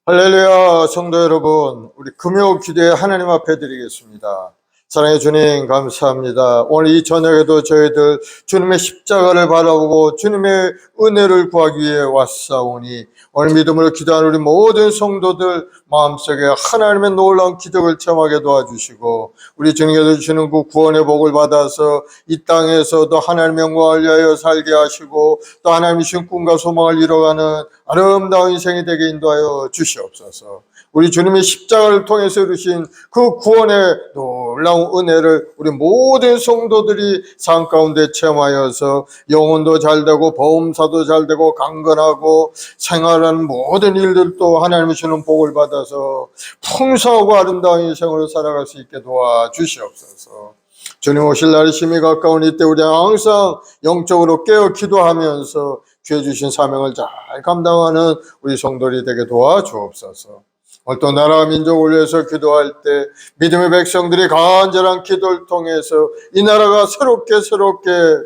할렐루야, 성도 여러분, 우리 금요 기도에 하나님 앞에 드리겠습니다. 사랑의 주님, 감사합니다. 오늘 이 저녁에도 저희들 주님의 십자가를 바라보고 주님의 은혜를 구하기 위해 왔사오니, 오늘 믿음으로 기도하는 우리 모든 성도들 마음속에 하나님의 놀라운 기적을 체험하게 도와주시고, 우리 주님께서 주시는 그 구원의 복을 받아서 이 땅에서도 하나님의 영광을 위하여 살게 하시고, 또 하나님이 주신 꿈과 소망을 이뤄가는 아름다운 인생이 되게 인도하여 주시옵소서. 우리 주님의 십자가를 통해서 이루신 그 구원의 놀라운 은혜를 우리 모든 성도들이 삶 가운데 체험하여서 영혼도 잘되고 보험사도 잘되고 강건하고 생활하는 모든 일들도 하나님이 주는 복을 받아서 풍성하고 아름다운 인생으로 살아갈 수 있게 도와주시옵소서. 주님 오실 날이 심히 가까운 이때 우리 항상 영적으로 깨어 기도하면서 주의 주신 사명을 잘 감당하는 우리 성도들이 되게 도와주옵소서. 오늘 또 나라와 민족을 위해서 기도할 때 믿음의 백성들이 간절한 기도를 통해서 이 나라가 새롭게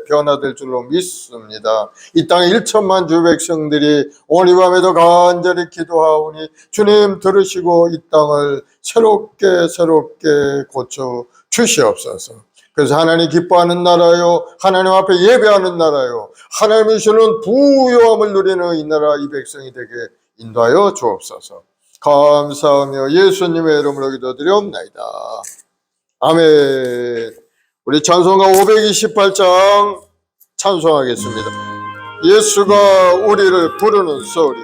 변화될 줄로 믿습니다. 이 땅의 1천만 주 백성들이 오늘 이 밤에도 간절히 기도하오니 주님 들으시고 이 땅을 새롭게 고쳐 주시옵소서. 그래서 하나님 기뻐하는 나라요, 하나님 앞에 예배하는 나라요, 하나님이 주는 부요함을 누리는 이 나라 이 백성이 되게 인도하여 주옵소서. 감사하며 예수님의 이름으로 기도드리옵나이다. 아멘. 우리 찬송가 528장 찬송하겠습니다. 예수가 우리를 부르는 소리.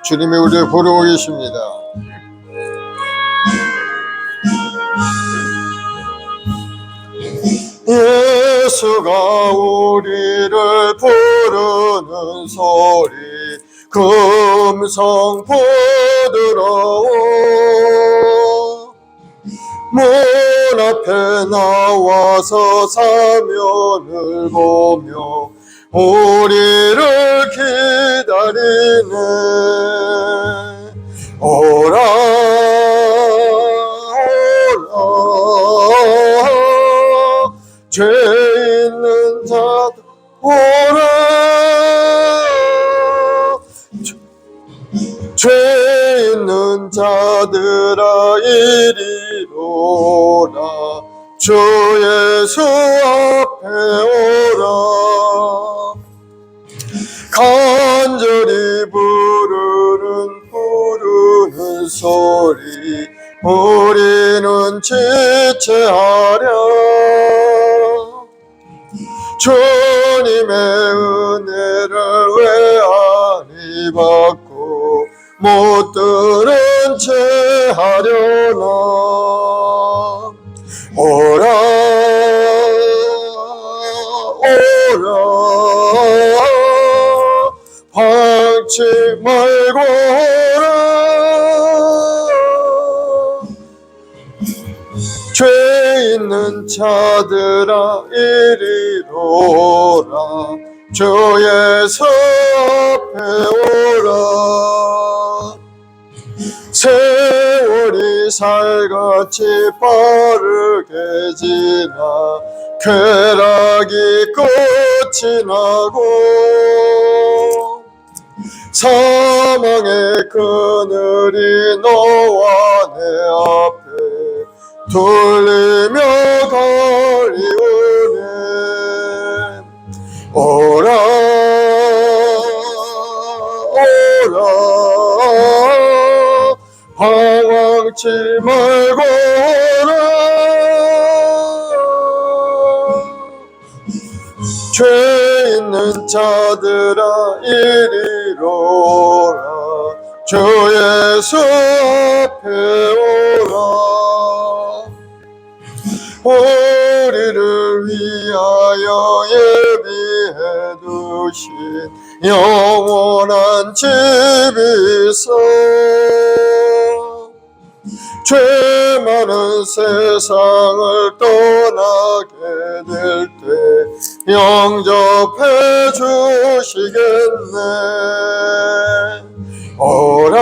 주님이 우리를 부르고 계십니다. 예수가 우리를 부르는 소리, 금성 부드러워 문 앞에 나와서 사면을 보며 우리를 기다리네. 오라 죄 있는 자들 오라, 죄 있는 자들아 이리로라. 주 예수 앞에 오라. 간절히 부르는 소리, 우리는 지체하랴. 주님의 은혜를 왜 아니 받고 못 들은 채 하려나. 오라 방치 말고 오라. 죄 있는 자들아 이리로라. 주 예수 앞에 오라. 세월이 살같이 빠르게 지나 쾌락이 끝이 나고 사망의 그늘이 너와 내 앞에 둘리며 가리우네. 오라 방황치 말고 오라. 죄 있는 자들아 이리로라. 주 예수 앞에 오라. 우리를 위하여 예비해 두신 영원한 집이 있어. 죄 많은 세상을 떠나게 될 때 영접해 주시겠네. 오라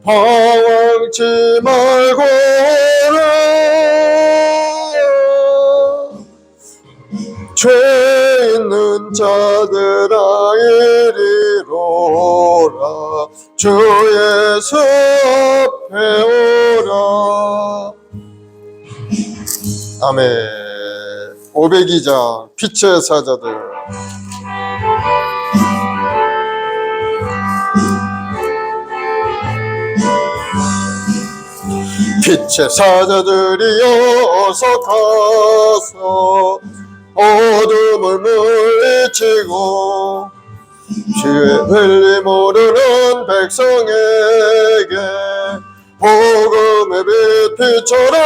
방황치 말고 오라. 죄 있는 자 아들아 이리로라 주 예수 앞에 오라. 아멘. 502장 빛의 사자들. 빛의 사자들이여 어서 가서 어둠을 물리치고 주의 흘림 모르는 백성에게 복음의 빛 비춰라.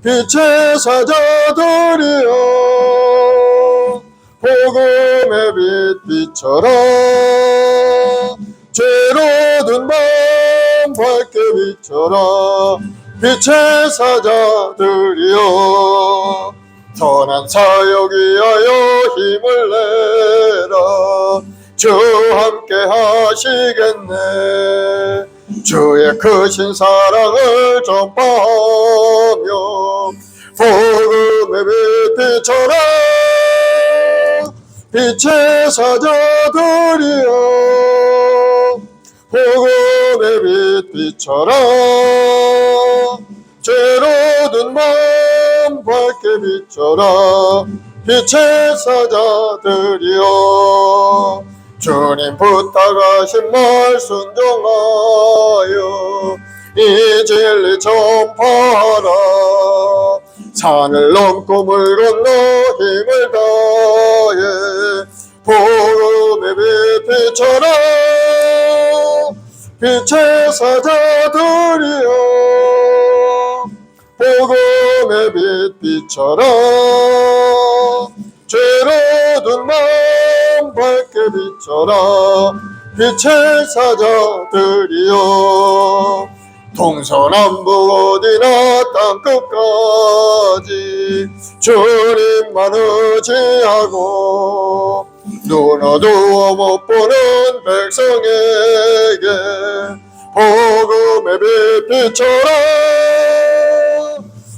빛의 사자들이여 복음의 빛 비춰라. 죄로 든 밤 밝게 비춰라. 빛의 사자들이여 선한 사역 위하여 힘을 내라. 주 함께 하시겠네. 주의 크신 사랑을 전파하며 복음의 빛 비춰라. 빛의 사자들이여 복음의 빛 비춰라. 죄로 든 맘 밝게 비춰라. 빛의 사자들이여 주님 부탁하신 말 순종하여 이 진리 전파하라. 산을 넘고 물 건너 힘을 다해 복음의 빛 비춰라. 빛의 사자들이여 복음의 빛 비춰라. 죄로 든 맘 밝게 비춰라. 빛의 사자들이여 동서남북 어디나 땅끝까지 주님만 의지하고 눈 어두워 못 보는 백성에게 복음의 빛 비춰라.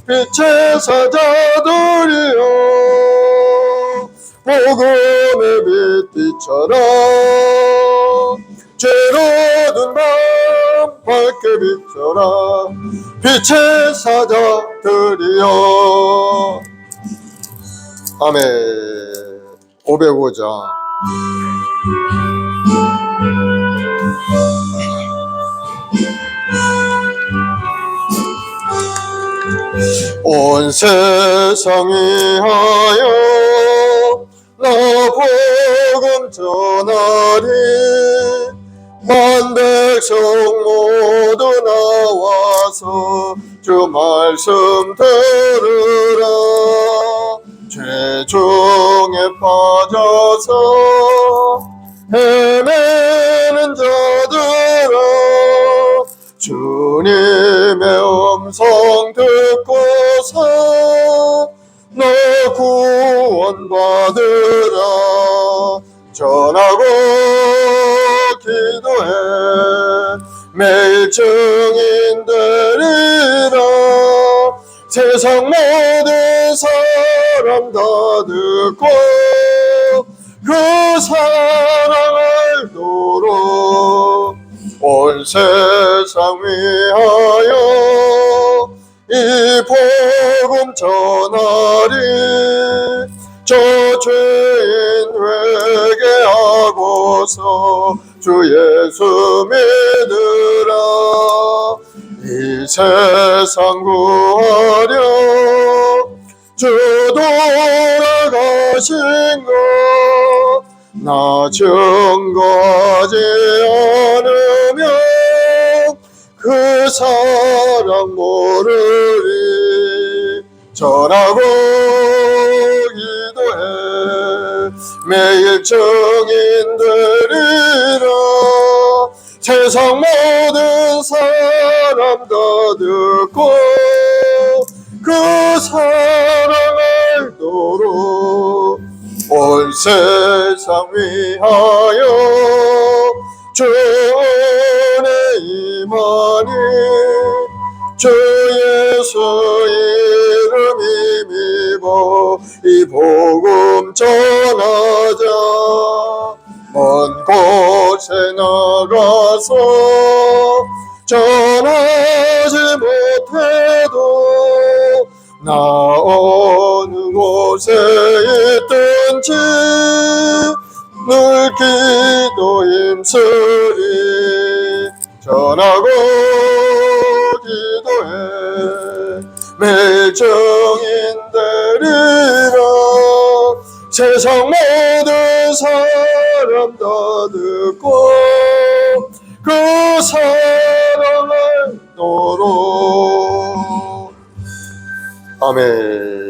빛의 사자들이여 복음의 빛 비춰라. 죄로 든 밤 밝게 비춰라. 빛의 사자들이여. 아멘. 505장. 온 세상 위하여 나 복음 전하리. 만 백성 모두 나와서 주 말씀 들으라. 죄 중에 빠져서 헤매는 자들아 주님의 음성 듣고서 너 구원받으라. 전하고 기도해 매일 증인 되리라. 세상 모든 사람 다 듣고 그 사랑을 도록 온 세상 위하여 이 복음 전하리. 저 죄인 회개하고서 주 예수 믿으라. 이 세상 구하려 주 돌아가신 것 나 증거하지 않으면 그 사랑 모르리. 전하고 기도해 매일 증인 되리라. 세상 모든 사람 다 듣고 그 사랑을 도록 온 세상 위하여 주 은혜 임하니. 주 예수 이름 힘입어 이 복음 전하 먼 곳에 나가서 전하지 못해도 나 어느 곳에 있든지 늘 기도 힘쓰리 전하고 기도해 매일 증인 되리라 세상 모든 사람 다 듣고 그 사랑을 너로 아멘.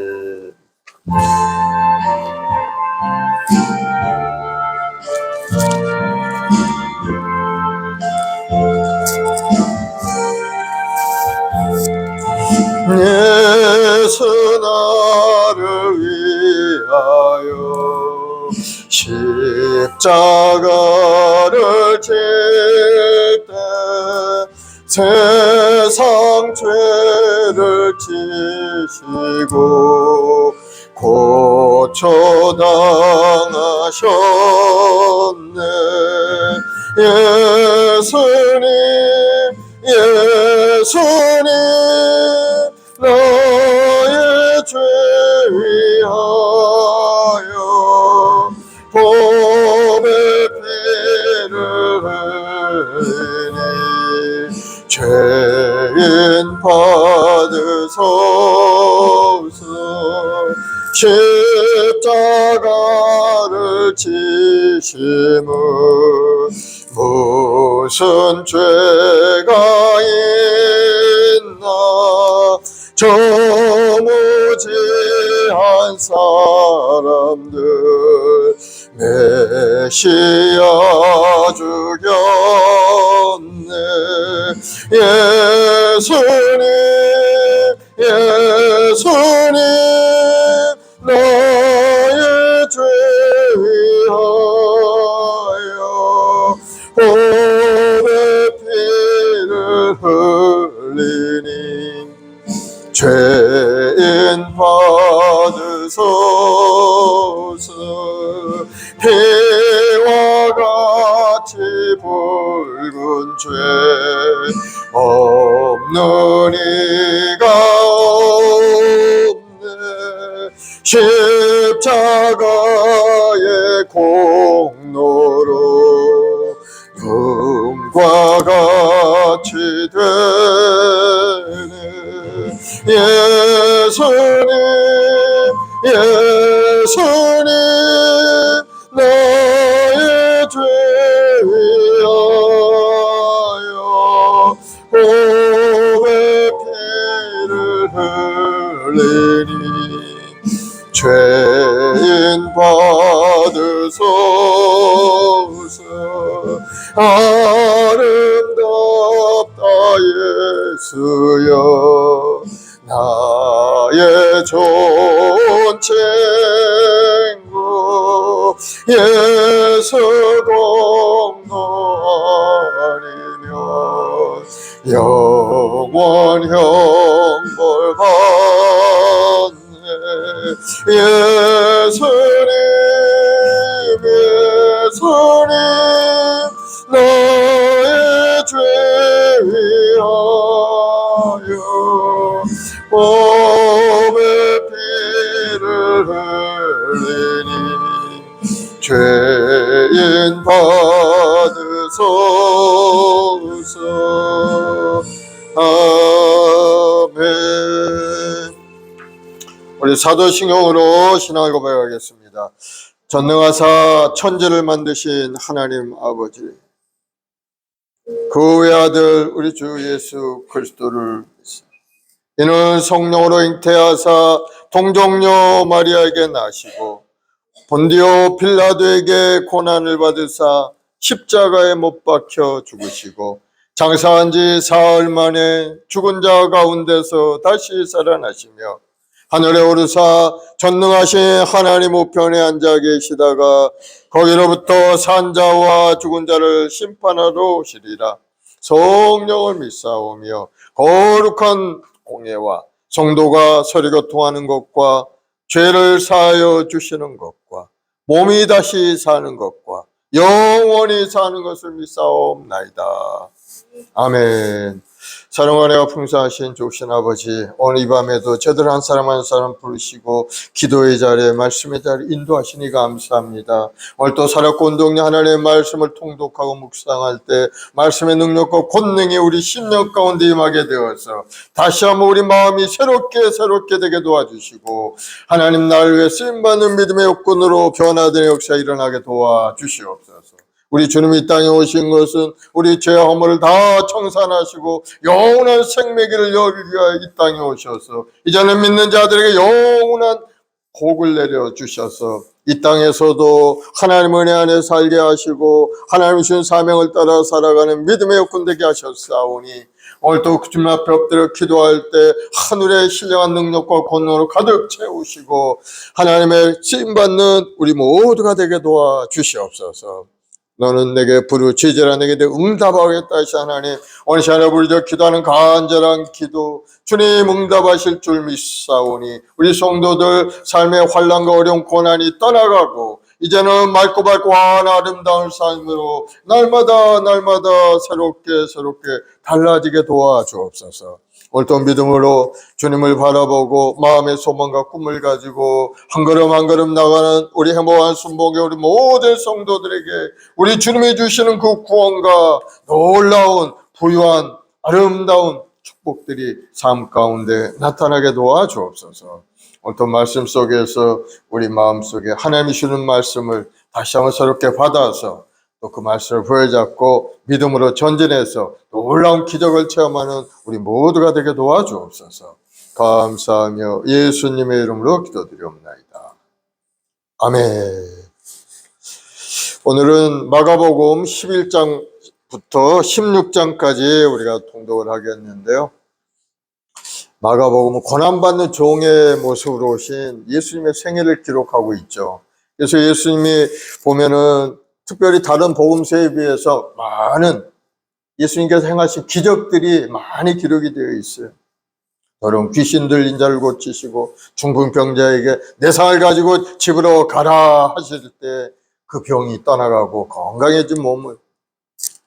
예수 나를 위하여 십자가를 질 때 세상 죄를 지시고 고초당하셨네. 예수님 예수님 나의 죄 위하여 보배 피를 흘리니 죄인 받으소서. 십자가를 지심은 무슨 죄가 있나 저무지한 사람들 메시아 죽였네. 예수님 예수님 나의 죄 위하여 보배 피를 흘리니 죄인 받으소서. 피와 같이 붉은 죄 없는 이가 없네. 십자가의 공로로 금과 같이 되네. 예수님 예수님 나의 죄 위하여 보배 피를 흘리니 죄인 받으소서. 아름답다 예수여 나의 좋은 친구. 예수 공로 아니면 영원 형벌 받네. 예수님 예수님 나의 죄 위하여 보배 피를 흘리니 죄인 받으소서. 아멘. 우리 사도신경으로 신앙을 고백하겠습니다. 전능하사 천지를 만드신 하나님 아버지, 그 외아들 우리 주 예수 그리스도를 이는 성령으로 잉태하사 동정녀 마리아에게 나시고 본디오 빌라도에게 고난을 받으사 십자가에 못 박혀 죽으시고 장사한 지 사흘 만에 죽은 자 가운데서 다시 살아나시며 하늘에 오르사 전능하신 하나님 우편에 앉아 계시다가 거기로부터 산 자와 죽은 자를 심판하러 오시리라. 성령을 믿사오며 거룩한 공예와 성도가 서로 교통하는 것과 죄를 사하여 주시는 것과 몸이 다시 사는 것과 영원히 사는 것을 믿사옵나이다. 아멘. 사랑과 은혜가 풍성하신 좋으신 아버지, 오늘 이 밤에도 저들 한 사람 한 사람 부르시고 기도의 자리에 말씀의 자리에 인도하시니 감사합니다. 오늘 또 살았고 운동력 하나님의 말씀을 통독하고 묵상할 때 말씀의 능력과 권능이 우리 심령 가운데 임하게 되어서 다시 한번 우리 마음이 새롭게 되게 도와주시고 하나님 나를 위해 쓰임받는 믿음의 욕군으로 변화되는 역사 일어나게 도와주시옵소서. 우리 주님이 이 땅에 오신 것은 우리 죄 허물을 다 청산하시고 영원한 생명을 여기기 위하여 이 땅에 오셔서 이제는 믿는 자들에게 영원한 복을 내려주셔서 이 땅에서도 하나님 은혜 안에 살게 하시고 하나님 주신 사명을 따라 살아가는 믿음의 여건 되게 하셨사오니 오늘 또 주님 앞에 엎드려 기도할 때 하늘의 신령한 능력과 권능으로 가득 채우시고 하나님의 쓰임받는 우리 모두가 되게 도와주시옵소서. 너는 내게 부르짖으라 내게 응답하겠다 하시 하나님, 오늘 시간에 우리저 기도하는 간절한 기도 주님 응답하실 줄 믿사오니 우리 성도들 삶의 환난과 어려운 고난이 떠나가고 이제는 맑고 환한 아름다운 삶으로 날마다 새롭게 달라지게 도와주옵소서. 오늘 또 믿음으로 주님을 바라보고 마음의 소망과 꿈을 가지고 한 걸음 나가는 우리 행복한 순복의 우리 모든 성도들에게 우리 주님이 주시는 그 구원과 놀라운 부유한 아름다운 축복들이 삶 가운데 나타나게 도와주옵소서. 오늘 또 말씀 속에서 우리 마음속에 하나님이 주는 말씀을 다시 한번 새롭게 받아서 또 그 말씀을 부여잡고 믿음으로 전진해서 놀라운 기적을 체험하는 우리 모두가 되게 도와주옵소서. 감사하며 예수님의 이름으로 기도드리옵나이다. 아멘. 오늘은 마가복음 11장부터 16장까지 우리가 통독을 하겠는데요. 마가복음은 고난받는 종의 모습으로 오신 예수님의 생애를 기록하고 있죠. 그래서 예수님이 보면은 특별히 다른 복음서에 비해서 많은 예수님께서 행하신 기적들이 많이 기록이 되어 있어요. 더러운 귀신 들린 자를 고치시고 중풍병자에게 내 상을 가지고 집으로 가라 하실 때 그 병이 떠나가고 건강해진 몸을,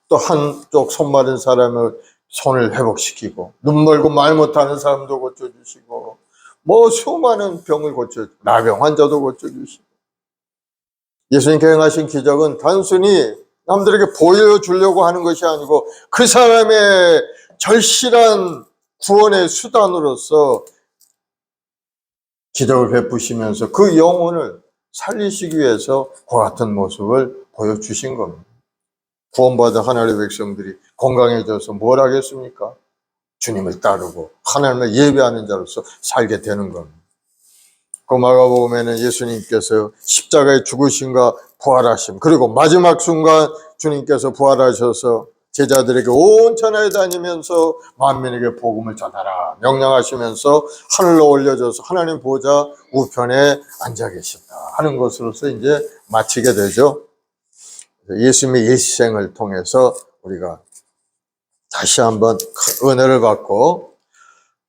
또 한쪽 손 마른 사람을 손을 회복시키고 눈 멀고 말 못하는 사람도 고쳐주시고 뭐 수많은 병을 나병 환자도 고쳐주시고 예수님께서 행하신 기적은 단순히 남들에게 보여주려고 하는 것이 아니고 그 사람의 절실한 구원의 수단으로서 기적을 베푸시면서 그 영혼을 살리시기 위해서 그와 같은 모습을 보여주신 겁니다. 구원받은 하나님의 백성들이 건강해져서 뭘 하겠습니까? 주님을 따르고 하나님을 예배하는 자로서 살게 되는 겁니다. 그 마가복음에는 예수님께서 십자가에 죽으심과 부활하심, 그리고 마지막 순간 주님께서 부활하셔서 제자들에게 온 천하에 다니면서 만민에게 복음을 전하라 명령하시면서 하늘로 올려져서 하나님 보좌 우편에 앉아 계신다 하는 것으로서 이제 마치게 되죠. 예수님의 예시생을 통해서 우리가 다시 한번 은혜를 받고,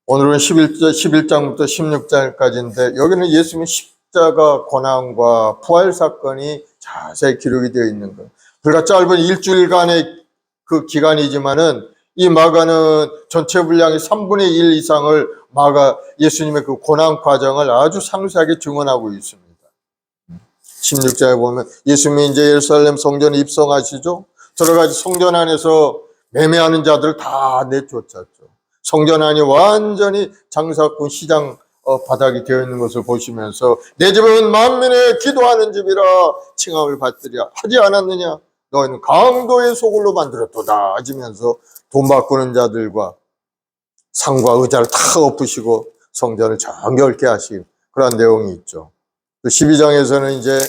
오늘은 11장부터 16장까지인데 여기는 예수님의 십자가 고난과 부활 사건이 자세히 기록이 되어 있는 거예요. 불과 짧은 일주일간의 그 기간이지만은 이 마가는 전체 분량의 3분의 1 이상을 예수님의 그 고난 과정을 아주 상세하게 증언하고 있습니다. 16장에 보면 예수님이 이제 예루살렘 성전에 입성하시죠. 들어가서 성전 안에서 매매하는 자들을 다 내쫓았죠. 성전 안이 완전히 장사꾼 시장 바닥이 되어 있는 것을 보시면서 내 집은 만민의 기도하는 집이라 칭함을 받으리라 하지 않았느냐? 너희는 강도의 소굴로 만들었도다 하시면서 돈 바꾸는 자들과 상과 의자를 다 엎으시고 성전을 정결케 하신 그런 내용이 있죠. 또 12장에서는 이제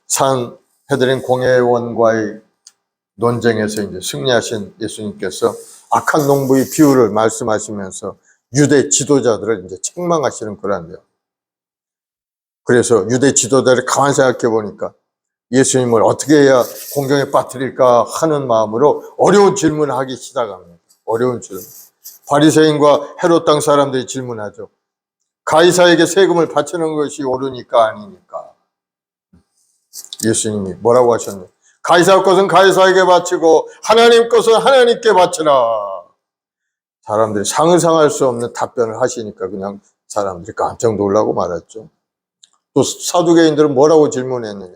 산헤드린 공회원과의 논쟁에서 이제 승리하신 예수님께서 악한 농부의 비유를 말씀하시면서 유대 지도자들을 이제 책망하시는 그런데요. 그래서 유대 지도자를 가만히 생각해 보니까 예수님을 어떻게 해야 공경에 빠뜨릴까 하는 마음으로 어려운 질문을 하기 시작합니다. 어려운 질문. 바리새인과 헤롯 땅 사람들이 질문하죠. 가이사에게 세금을 바치는 것이 옳으니까 아니니까. 예수님이 뭐라고 하셨나요? 가이사 것은 가이사에게 바치고 하나님 것은 하나님께 바치라. 사람들이 상상할 수 없는 답변을 하시니까 그냥 사람들이 깜짝 놀라고 말았죠. 또 사두개인들은 뭐라고 질문했느냐?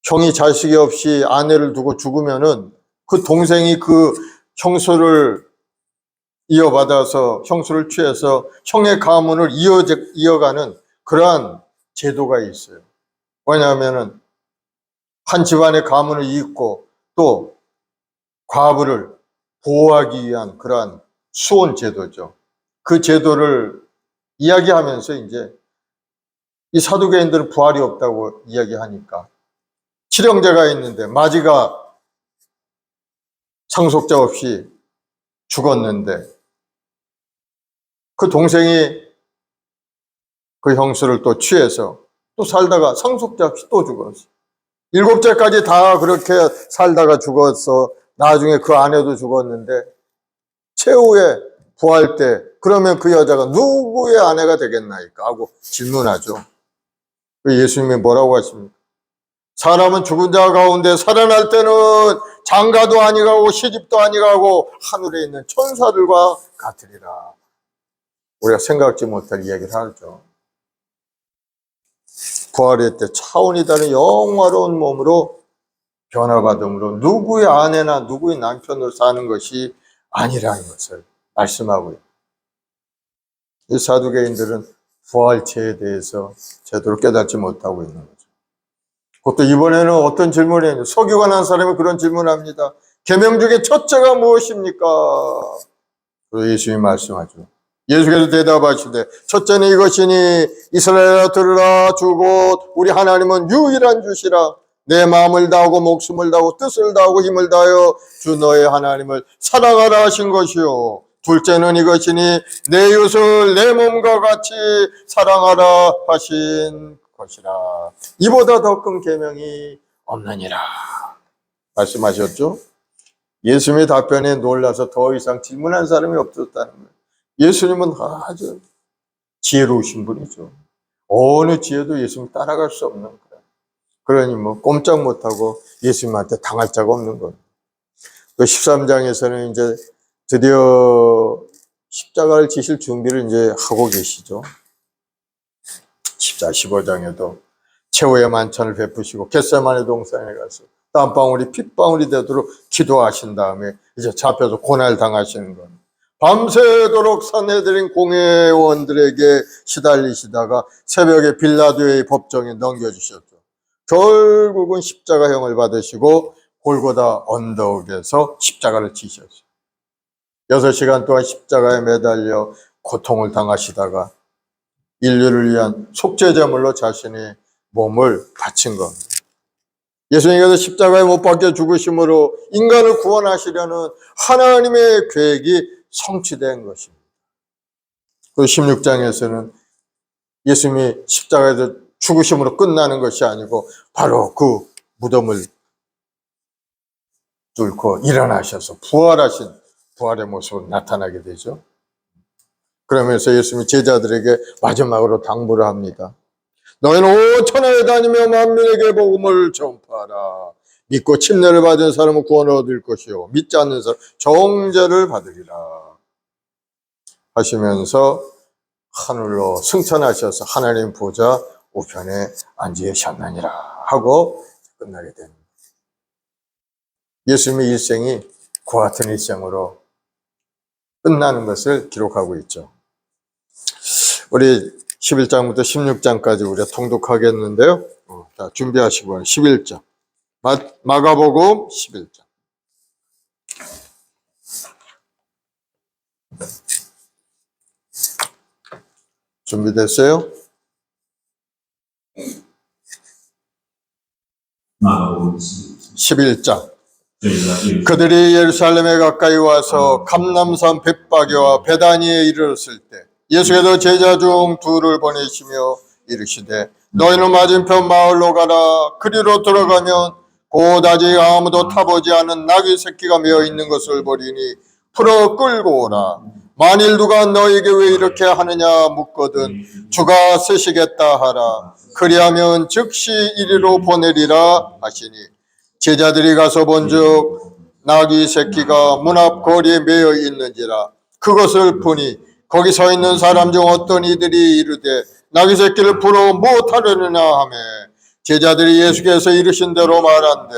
형이 자식이 없이 아내를 두고 죽으면은 그 동생이 그 형수를 이어받아서 형수를 취해서 형의 가문을 이어가는 그러한 제도가 있어요. 왜냐하면은 한 집안의 가문을 잇고 또 과부를 보호하기 위한 그러한 수혼 제도죠. 그 제도를 이야기하면서 이제 이 사두개인들은 부활이 없다고 이야기하니까 칠형제가 있는데 마지가 상속자 없이 죽었는데 그 동생이 그 형수를 또 취해서 또 살다가 상속자 없이 또 죽었어. 7째까지 다 그렇게 살다가 죽었어. 나중에 그 아내도 죽었는데 최후에 부활 때 그러면 그 여자가 누구의 아내가 되겠나이까 하고 질문하죠. 예수님이 뭐라고 하십니까? 사람은 죽은 자 가운데 살아날 때는 장가도 아니가고 시집도 아니가고 하늘에 있는 천사들과 같으리라. 우리가 생각지 못할 이야기를 하죠. 부활의 때 차원이 다른 영화로운 몸으로 변화받음으로 누구의 아내나 누구의 남편으로 사는 것이 아니라는 것을 말씀하고요. 이 사두개인들은 부활체에 대해서 제대로 깨닫지 못하고 있는 거죠. 그것도 이번에는 어떤 질문이 있냐? 서기관 한 사람이 그런 질문을 합니다. 계명 중에 첫째가 무엇입니까? 그래서 예수님이 말씀하죠. 예수께서 대답하시되 첫째는 이것이니 이스라엘아 들으라. 주곧 우리 하나님은 유일한 주시라. 내 마음을 다하고 목숨을 다하고 뜻을 다하고 힘을 다하여 주 너의 하나님을 사랑하라 하신 것이요. 둘째는 이것이니 내 이웃을 내 몸과 같이 사랑하라 하신 것이라. 이보다 더 큰 계명이 없느니라 말씀하셨죠. 예수님의 답변에 놀라서 더 이상 질문한 사람이 없었다는 거예요. 예수님은 아주 지혜로우신 분이죠. 어느 지혜도 예수님 따라갈 수 없는 거예요. 그러니 뭐 꼼짝 못하고 예수님한테 당할 자가 없는 거예요. 또 13장에서는 이제 드디어 십자가를 지실 준비를 이제 하고 계시죠. 14, 15장에도 최후의 만찬을 베푸시고 겟세마네 동산에 가서 땀방울이 핏방울이 되도록 기도하신 다음에 이제 잡혀서 고날 당하시는 겁니다. 밤새도록 산헤드린 공회원들에게 시달리시다가 새벽에 빌라도의 법정에 넘겨주셨죠. 결국은 십자가형을 받으시고 골고다 언덕에서 십자가를 지셨어요. 6시간 동안 십자가에 매달려 고통을 당하시다가 인류를 위한 속죄제물로 자신의 몸을 바친 겁니다. 예수님께서 십자가에 못 박혀 죽으심으로 인간을 구원하시려는 하나님의 계획이 성취된 것입니다. 그 16장에서는 예수님이 십자가에서 죽으심으로 끝나는 것이 아니고 바로 그 무덤을 뚫고 일어나셔서 부활하신 부활의 모습으로 나타나게 되죠. 그러면서 예수님이 제자들에게 마지막으로 당부를 합니다. 너희는 온 천하에 다니며 만민에게 복음을 전파하라. 믿고 침례를 받은 사람은 구원을 얻을 것이요 믿지 않는 사람은 정죄를 받으리라 하시면서 하늘로 승천하셔서 하나님 보좌 우편에 앉으셨느니라 하고 끝나게 됩니다. 예수님의 일생이 그와 같은 일생으로 끝나는 것을 기록하고 있죠. 우리 11장부터 16장까지 우리가 통독하겠는데요. 자, 준비하시고 11장 마가복음 11장 준비됐어요? 마가복음 11장 그들이 예루살렘에 가까이 와서 감람산 벳바게와 베다니에 이르렀을 때 예수께서 제자 중 둘을 보내시며 이르시되 너희는 맞은편 마을로 가라. 그리로 들어가면 곧 아직 아무도 타보지 않은 나귀 새끼가 메어 있는 것을 보리니 풀어 끌고 오라. 만일 누가 너에게 왜 이렇게 하느냐 묻거든 주가 쓰시겠다 하라. 그리하면 즉시 이리로 보내리라 하시니 제자들이 가서 본즉 나귀 새끼가 문 앞 거리에 매여 있는지라. 그것을 보니 거기 서 있는 사람 중 어떤 이들이 이르되 나귀 새끼를 풀어 무엇하려느냐 하매 제자들이 예수께서 이르신 대로 말한대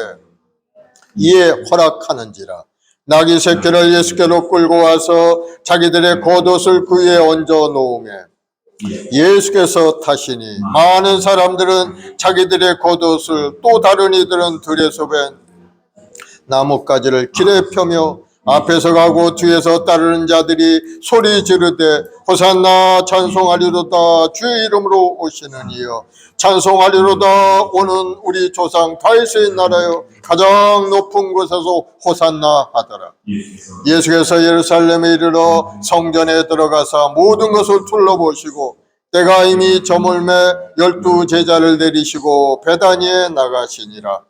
이에 허락하는지라. 나귀 새끼를 예수께로 끌고 와서 자기들의 겉옷을 그 위에 얹어 놓으며 예수께서 타시니 많은 사람들은 자기들의 겉옷을 또 다른 이들은 들에서 벤 나뭇가지를 길에 펴며 앞에서 가고 뒤에서 따르는 자들이 소리 지르되 호산나 찬송하리로다 주의 이름으로 오시는 이여 찬송하리로다 오는 우리 조상 다윗의 나라여 가장 높은 곳에서 호산나 하더라. 예수께서 예루살렘에 이르러 성전에 들어가사 모든 것을 둘러보시고 때가 이미 저물매 12 제자를 내리시고 베다니에 나가시니라.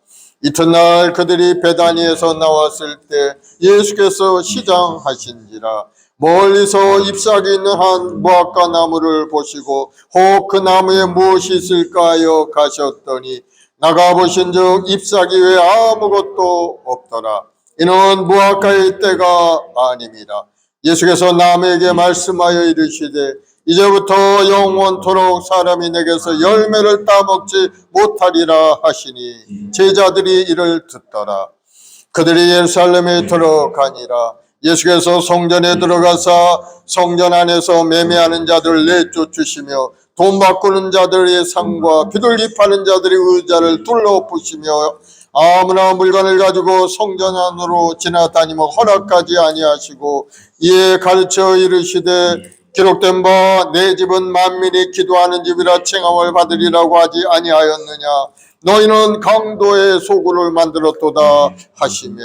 이튿날 그들이 베다니에서 나왔을 때 예수께서 시장하신지라. 멀리서 잎사귀 있는 한 무화과 나무를 보시고 혹 그 나무에 무엇이 있을까 하여 가셨더니 나가보신즉 잎사귀 외에 아무것도 없더라. 이는 무화과의 때가 아닙니다. 예수께서 남에게 말씀하여 이르시되 이제부터 영원토록 사람이 내게서 열매를 따먹지 못하리라 하시니 제자들이 이를 듣더라. 그들이 예루살렘에 들어가니라. 예수께서 성전에 들어가사 성전 안에서 매매하는 자들을 내쫓으시며 돈 바꾸는 자들의 상과 비둘기 파는 자들의 의자를 둘러부시며 아무나 물건을 가지고 성전 안으로 지나다니며 허락하지 아니하시고 이에 가르쳐 이르시되 기록된 바 내 집은 만민이 기도하는 집이라 칭함을 받으리라고 하지 아니하였느냐. 너희는 강도의 소굴을 만들었도다 하시매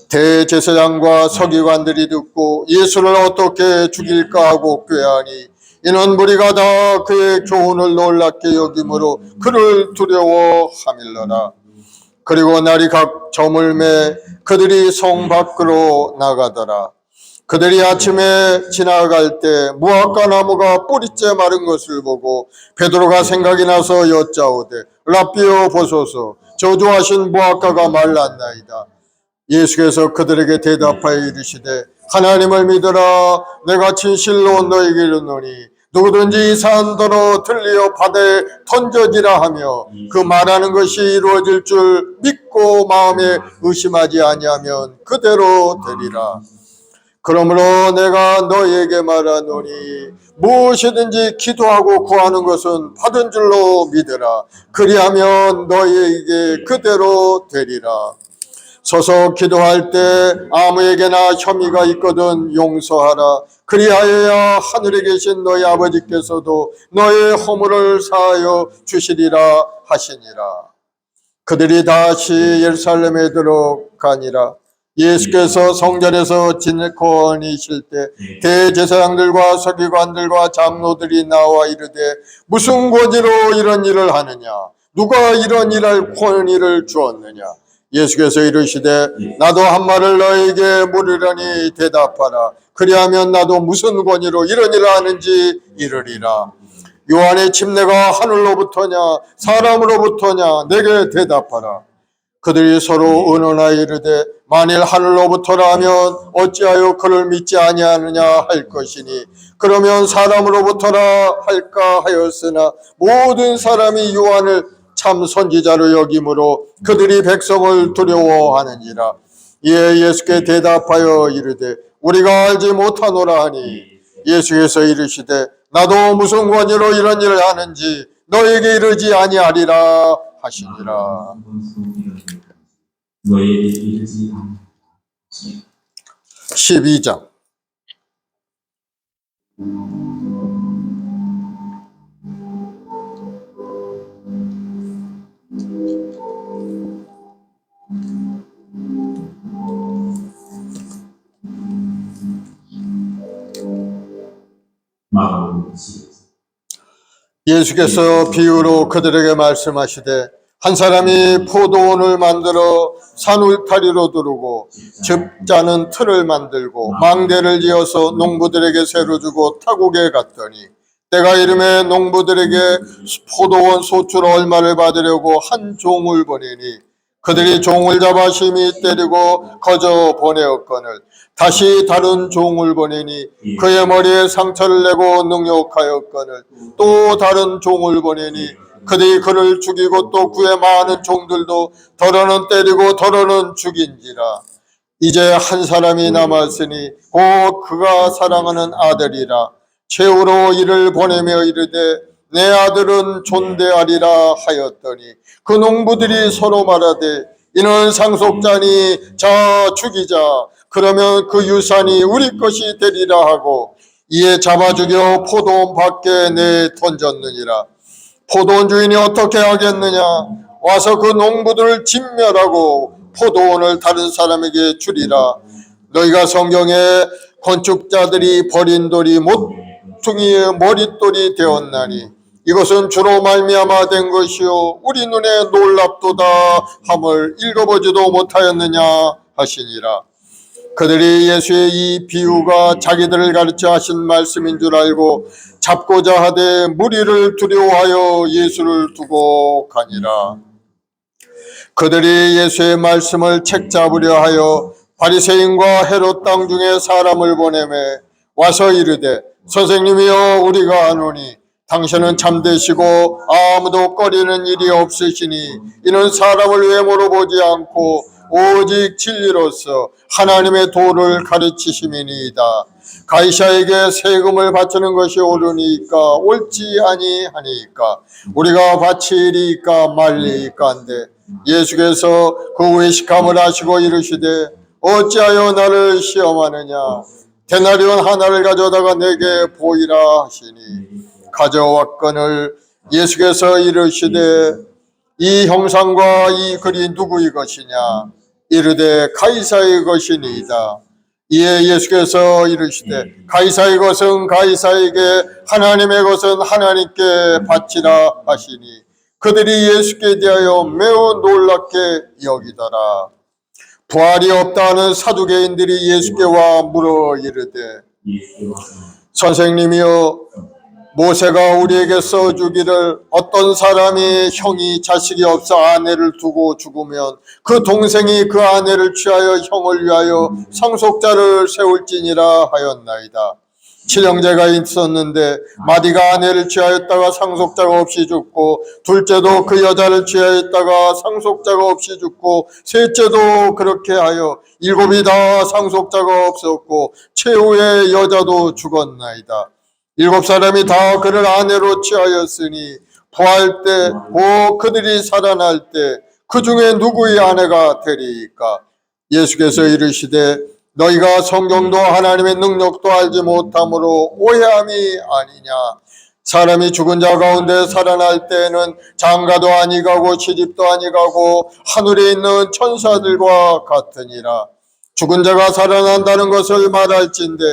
대제사장과 서기관들이 듣고 예수를 어떻게 죽일까 하고 꾀하니 이는 무리가 다 그의 교훈을 놀랍게 여김으로 그를 두려워함일러라. 그리고 날이 각 저물매 그들이 성 밖으로 나가더라. 그들이 아침에 지나갈 때 무화과 나무가 뿌리째 마른 것을 보고 베드로가 생각이 나서 여짜오되 랍비여 보소서 저주하신 무화과가 말랐나이다. 예수께서 그들에게 대답하여 이르시되 하나님을 믿으라. 내가 진실로 너에게 이르노니 누구든지 이 산더러 들리어 바다에 던져지라 하며 그 말하는 것이 이루어질 줄 믿고 마음에 의심하지 아니하면 그대로 되리라. 그러므로 내가 너희에게 말하노니 무엇이든지 기도하고 구하는 것은 받은 줄로 믿으라. 그리하면 너희에게 그대로 되리라. 서서 기도할 때 아무에게나 혐의가 있거든 용서하라. 그리하여야 하늘에 계신 너희 아버지께서도 너의 허물을 사하여 주시리라 하시니라. 그들이 다시 예루살렘에 들어가니라. 예수께서 성전에서 진거하실 때 대제사장들과 서기관들과 장로들이 나와 이르되 무슨 권위로 이런 일을 하느냐? 누가 이런 일할 권위를 주었느냐? 예수께서 이르시되 나도 한 말을 너에게 물으려니 대답하라. 그리하면 나도 무슨 권위로 이런 일을 하는지 이르리라. 요한의 침례가 하늘로부터냐 사람으로부터냐 내게 대답하라. 그들이 서로 의논하여 이르되 만일 하늘로부터라 하면 어찌하여 그를 믿지 아니하느냐 할 것이니 그러면 사람으로부터라 할까 하였으나 모든 사람이 요한을 참 선지자로 여김으로 그들이 백성을 두려워하는지라. 이에 예수께 대답하여 이르되 우리가 알지 못하노라 하니 예수께서 이르시되 나도 무슨 권위로 이런 일을 하는지 너에게 이르지 아니하리라 하시니라. 12장 예수께서 비유로 그들에게 말씀하시되 한 사람이 포도원을 만들어 산 울타리로 두르고 즙자는 틀을 만들고 망대를 지어서 농부들에게 새로 주고 타국에 갔더니 때가 이름에 농부들에게 포도원 소출 얼마를 받으려고 한 종을 보내니 그들이 종을 잡아 심히 때리고 거저 보내었거늘 다시 다른 종을 보내니 그의 머리에 상처를 내고 능욕하였거늘 또 다른 종을 보내니 그들이 그를 죽이고 또 그의 많은 종들도 더러는 때리고 더러는 죽인지라. 이제 한 사람이 남았으니 곧 그가 사랑하는 아들이라. 최후로 이를 보내며 이르되 내 아들은 존대하리라 하였더니 그 농부들이 서로 말하되 이는 상속자니 자 죽이자. 그러면 그 유산이 우리 것이 되리라 하고 이에 잡아 죽여 포도원 밖에 내 던졌느니라. 포도원 주인이 어떻게 하겠느냐? 와서 그 농부들을 진멸하고 포도원을 다른 사람에게 주리라. 너희가 성경에 건축자들이 버린 돌이 모퉁이의 머릿돌이 되었나니 이것은 주로 말미암아 된 것이요 우리 눈에 놀랍도다 함을 읽어보지도 못하였느냐 하시니라. 그들이 예수의 이 비유가 자기들을 가르쳐 하신 말씀인 줄 알고 잡고자 하되 무리를 두려워하여 예수를 두고 가니라. 그들이 예수의 말씀을 책잡으려 하여 바리새인과 헤롯 땅 중에 사람을 보내매 와서 이르되 선생님이여 우리가 아노니 당신은 참되시고 아무도 꺼리는 일이 없으시니 이는 사람을 외모로 보지 않고 오직 진리로서 하나님의 도를 가르치심이니이다. 가이사에게 세금을 바치는 것이 옳으니까 옳지 아니하니까 우리가 바치리까 말리까 한데 예수께서 그 외식함을 하시고 이르시되 어찌하여 나를 시험하느냐 데나리온 하나를 가져다가 내게 보이라 하시니 가져왔거늘 예수께서 이르시되 이 형상과 이 글이 누구의 것이냐 이르되 가이사의 것이니이다. 이에 예수께서 이르시되 가이사의 것은 가이사에게 하나님의 것은 하나님께 바치라 하시니 그들이 예수께 대하여 매우 놀랍게 여기더라. 부활이 없다는 사두개인들이 예수께 와 물어 이르되 선생님이여 모세가 우리에게 써주기를 어떤 사람이 형이 자식이 없어 아내를 두고 죽으면 그 동생이 그 아내를 취하여 형을 위하여 상속자를 세울지니라 하였나이다. 친형제가 있었는데 마디가 아내를 취하였다가 상속자가 없이 죽고 둘째도 그 여자를 취하였다가 상속자가 없이 죽고 셋째도 그렇게 하여 일곱이 다 상속자가 없었고 최후의 여자도 죽었나이다. 일곱 사람이 다 그를 아내로 취하였으니 부활 때 곧 그들이 살아날 때 그 중에 누구의 아내가 되리이까? 예수께서 이르시되 너희가 성경도 하나님의 능력도 알지 못함으로 오해함이 아니냐. 사람이 죽은 자 가운데 살아날 때에는 장가도 아니 가고 시집도 아니 가고 하늘에 있는 천사들과 같으니라. 죽은 자가 살아난다는 것을 말할진대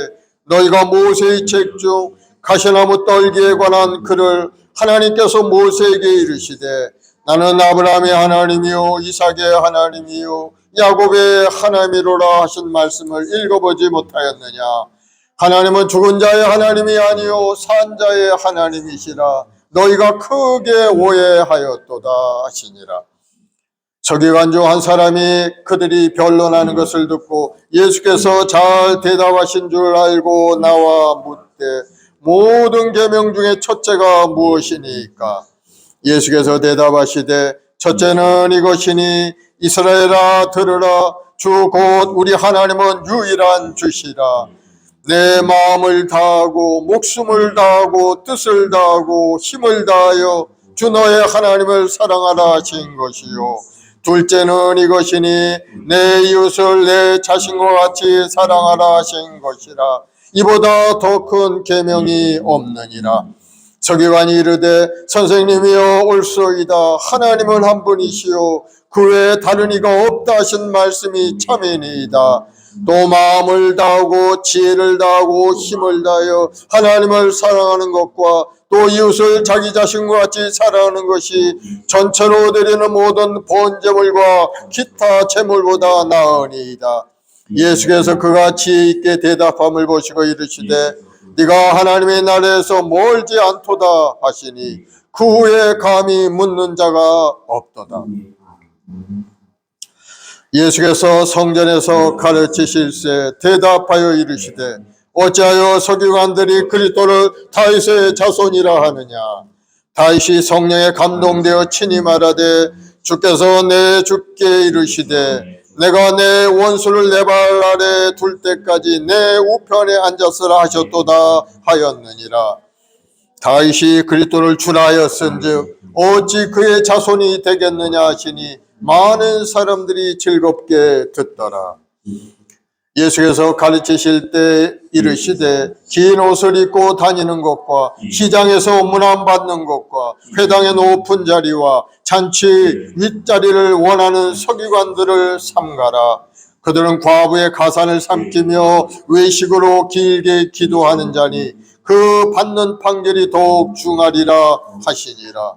너희가 모세의 책 중 가시나무 떨기에 관한 글을 하나님께서 모세에게 이르시되 나는 아브라함의 하나님이요 이삭의 하나님이요 야곱의 하나님이로라 하신 말씀을 읽어보지 못하였느냐. 하나님은 죽은 자의 하나님이 아니요 산 자의 하나님이시라. 너희가 크게 오해하였도다 하시니라. 서기관 중 한 사람이 그들이 변론하는 것을 듣고 예수께서 잘 대답하신 줄 알고 나와 묻되 모든 계명 중에 첫째가 무엇이니까? 예수께서 대답하시되 첫째는 이것이니 이스라엘아 들으라 주 곧 우리 하나님은 유일한 주시라. 내 마음을 다하고 목숨을 다하고 뜻을 다하고 힘을 다하여 주 너의 하나님을 사랑하라 하신 것이요 둘째는 이것이니 내 이웃을 내 자신과 같이 사랑하라 하신 것이라. 이보다 더 큰 계명이 없느니라. 서기관이 이르되 선생님이여 옳소이다. 하나님은 한 분이시요 그 외에 다른 이가 없다 하신 말씀이 참이니이다. 또 마음을 다하고 지혜를 다하고 힘을 다하여 하나님을 사랑하는 것과 또 이웃을 자기 자신과 같이 사랑하는 것이 전체로 드리는 모든 번제물과 기타 제물보다 나으니이다. 예수께서 그가 지혜 있게 대답함을 보시고 이르시되 네가 하나님의 나라에서 멀지 않도다 하시니 그 후에 감히 묻는 자가 없도다. 예수께서 성전에서 가르치실세 대답하여 이르시되 어찌하여 서기관들이 그리스도를 다윗의 자손이라 하느냐. 다윗이 성령에 감동되어 친히 말하되 주께서 내 주께 이르시되 내가 내 원수를 내 발 아래 둘 때까지 내 우편에 앉았으라 하셨도다 하였느니라. 다윗이 그리스도를 주라 하였은즉 어찌 그의 자손이 되겠느냐 하시니 많은 사람들이 즐겁게 듣더라. 예수께서 가르치실 때 이르시되 긴 옷을 입고 다니는 것과 시장에서 문안받는 것과 회당의 높은 자리와 잔치 윗자리를 원하는 서기관들을 삼가라. 그들은 과부의 가산을 삼키며 외식으로 길게 기도하는 자니 그 받는 판결이 더욱 중하리라 하시니라.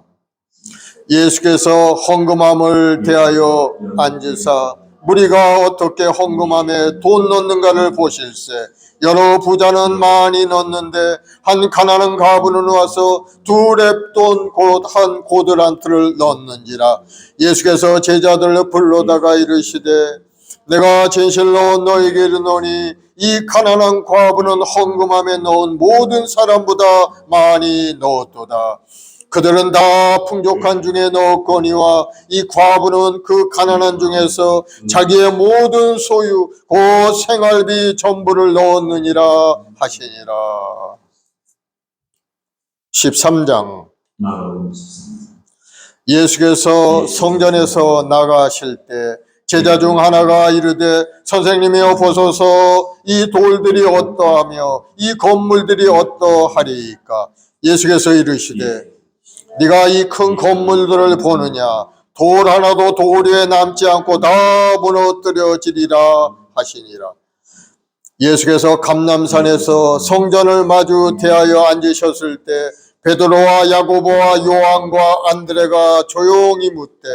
예수께서 헌금함을 대하여 앉으사 무리가 어떻게 헌금함에 돈 넣는가를 보실세. 여러 부자는 많이 넣는데 한 가난한 과부는 와서 두 렙돈 곧 한 고드란트를 넣는지라. 예수께서 제자들을 불러다가 이르시되 내가 진실로 너희에게 이르노니 이 가난한 과부는 헌금함에 넣은 모든 사람보다 많이 넣었도다. 그들은 다 풍족한 중에 넣었거니와 이 과부는 그 가난한 중에서 자기의 모든 소유 곧 생활비 전부를 넣었느니라 하시니라. 13장. 예수께서 성전에서 나가실 때 제자 중 하나가 이르되 선생님이여 보소서 이 돌들이 어떠하며 이 건물들이 어떠하리이까. 예수께서 이르시되 네가 이 큰 건물들을 보느냐. 돌 하나도 돌 위에 남지 않고 다 무너뜨려지리라 하시니라. 예수께서 감람산에서 성전을 마주 대하여 앉으셨을 때 베드로와 야고보와 요한과 안드레가 조용히 묻되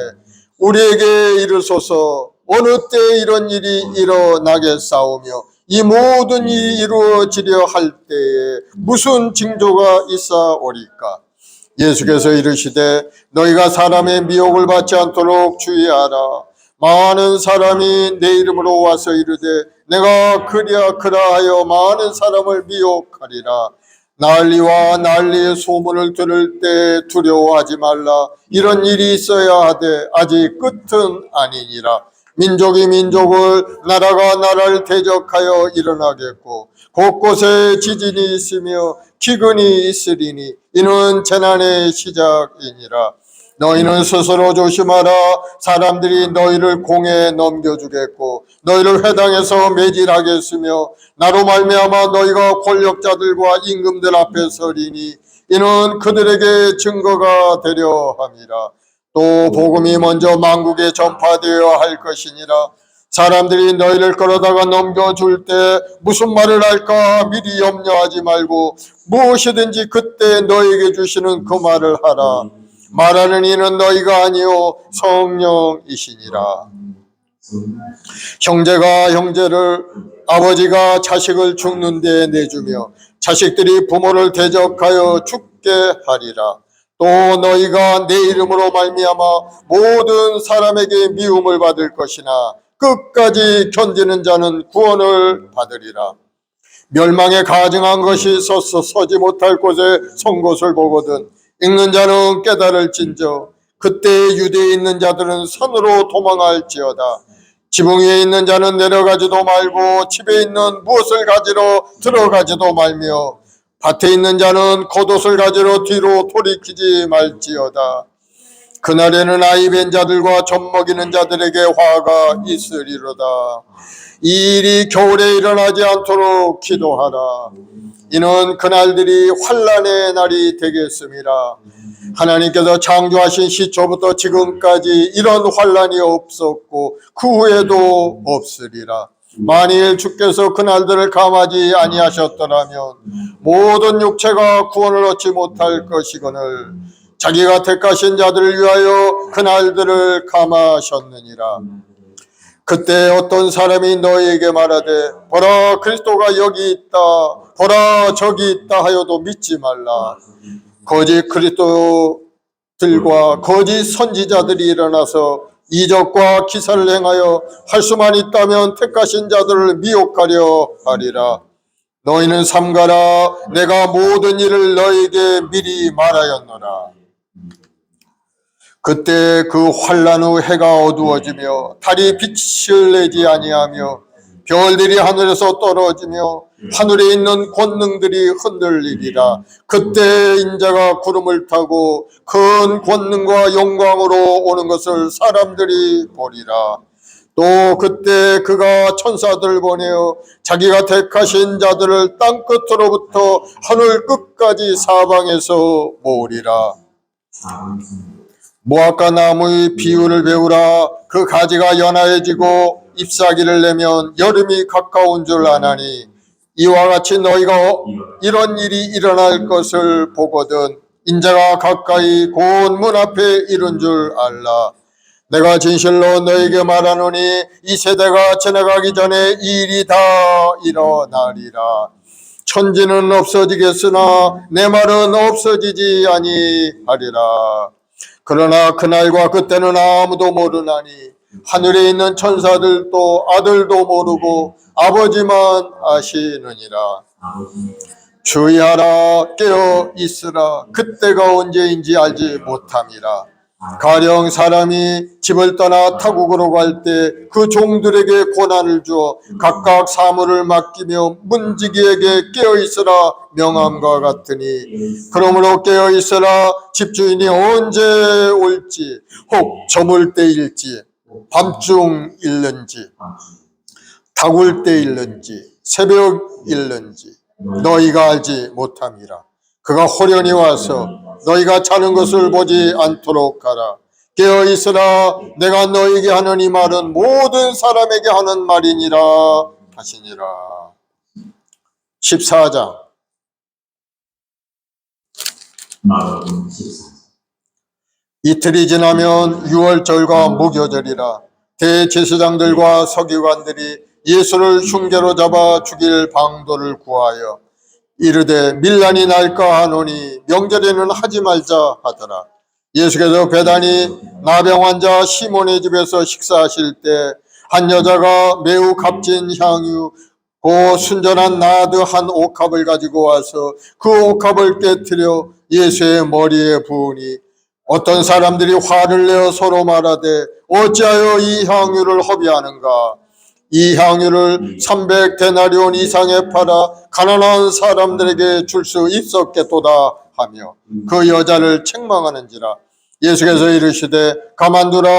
우리에게 이르소서 어느 때 이런 일이 일어나겠사오며 이 모든 일이 이루어지려 할 때에 무슨 징조가 있사오리까. 예수께서 이르시되 너희가 사람의 미혹을 받지 않도록 주의하라. 많은 사람이 내 이름으로 와서 이르되 내가 그리야 그라하여 많은 사람을 미혹하리라. 난리와 난리의 소문을 들을 때 두려워하지 말라. 이런 일이 있어야 하되 아직 끝은 아니니라. 민족이 민족을 나라가 나라를 대적하여 일어나겠고 곳곳에 지진이 있으며 기근이 있으리니 이는 재난의 시작이니라. 너희는 스스로 조심하라. 사람들이 너희를 공에 넘겨주겠고 너희를 회당에서 매질하겠으며 나로 말미암아 너희가 권력자들과 임금들 앞에 서리니 이는 그들에게 증거가 되려 함이라. 또 복음이 먼저 만국에 전파되어야 할 것이니라. 사람들이 너희를 끌어다가 넘겨줄 때 무슨 말을 할까 미리 염려하지 말고 무엇이든지 그때 너희에게 주시는 그 말을 하라. 말하는 이는 너희가 아니요 성령이시니라. 형제가 형제를 아버지가 자식을 죽는 데 내주며 자식들이 부모를 대적하여 죽게 하리라. 또 너희가 내 이름으로 말미암아 모든 사람에게 미움을 받을 것이나 끝까지 견디는 자는 구원을 받으리라. 멸망에 가증한 것이 서지 못할 곳에 선 것을 보거든 읽는 자는 깨달을진저 그때 유대에 있는 자들은 산으로 도망할지어다. 지붕 위에 있는 자는 내려가지도 말고 집에 있는 무엇을 가지러 들어가지도 말며 밭에 있는 자는 겉옷을 가지러 뒤로 돌이키지 말지어다. 그날에는 아이 뵌 자들과 젖 먹이는 자들에게 화가 있으리로다. 이 일이 겨울에 일어나지 않도록 기도하라. 이는 그날들이 환난의 날이 되겠음이라. 하나님께서 창조하신 시초부터 지금까지 이런 환난이 없었고 그 후에도 없으리라. 만일 주께서 그날들을 감하지 아니하셨더라면 모든 육체가 구원을 얻지 못할 것이거늘 자기가 택하신 자들을 위하여 그날들을 감하셨느니라. 그때 어떤 사람이 너희에게 말하되 보라 그리스도가 여기 있다 보라 저기 있다 하여도 믿지 말라. 거짓 그리스도들과 거짓 선지자들이 일어나서 이적과 기사를 행하여 할 수만 있다면 택하신 자들을 미혹하려 하리라. 너희는 삼가라. 내가 모든 일을 너희에게 미리 말하였노라. 그때 그 환난 후 해가 어두워지며 달이 빛을 내지 아니하며 별들이 하늘에서 떨어지며 하늘에 있는 권능들이 흔들리리라. 그때 인자가 구름을 타고 큰 권능과 영광으로 오는 것을 사람들이 보리라. 또 그때 그가 천사들을 보내어 자기가 택하신 자들을 땅 끝으로부터 하늘 끝까지 사방에서 모으리라. 무화과 나무의 비유를 배우라. 그 가지가 연하해지고 잎사귀를 내면 여름이 가까운 줄 아나니 이와 같이 너희가 이런 일이 일어날 것을 보거든 인자가 가까이 곧 문 앞에 이른 줄 알라. 내가 진실로 너에게 말하노니 이 세대가 지나가기 전에 이 일이 다 일어나리라. 천지는 없어지겠으나 내 말은 없어지지 아니하리라. 그러나 그날과 그때는 아무도 모르나니 하늘에 있는 천사들도 아들도 모르고 아버지만 아시느니라. 주의하라. 깨어 있으라. 그때가 언제인지 알지 못함이라. 가령 사람이 집을 떠나 타국으로 갈 때 그 종들에게 고난을 주어 각각 사물을 맡기며 문지기에게 깨어 있으라 명함과 같으니 그러므로 깨어 있으라. 집주인이 언제 올지 혹 저물 때일지 밤중일는지 타굴 때일는지 새벽일는지 너희가 알지 못함이라. 그가 호련히 와서 너희가 자는 것을 보지 않도록 하라. 깨어 있으라. 내가 너희에게 하는 이 말은 모든 사람에게 하는 말이니라 하시니라. 14장. 이틀이 지나면 유월절과 무교절이라. 대제사장들과 서기관들이 예수를 흉계로 잡아 죽일 방도를 구하여 이르되 밀란이 날까 하노니 명절에는 하지 말자 하더라. 예수께서 베다니 나병 환자 시몬의 집에서 식사하실 때 한 여자가 매우 값진 향유 고 순전한 나드 한 옥합을 가지고 와서 그 옥합을 깨뜨려 예수의 머리에 부으니 어떤 사람들이 화를 내어 서로 말하되 어찌하여 이 향유를 허비하는가. 이 향유를 300데나리온 이상에 팔아 가난한 사람들에게 줄 수 있었겠도다 하며 그 여자를 책망하는지라. 예수께서 이르시되 가만두라.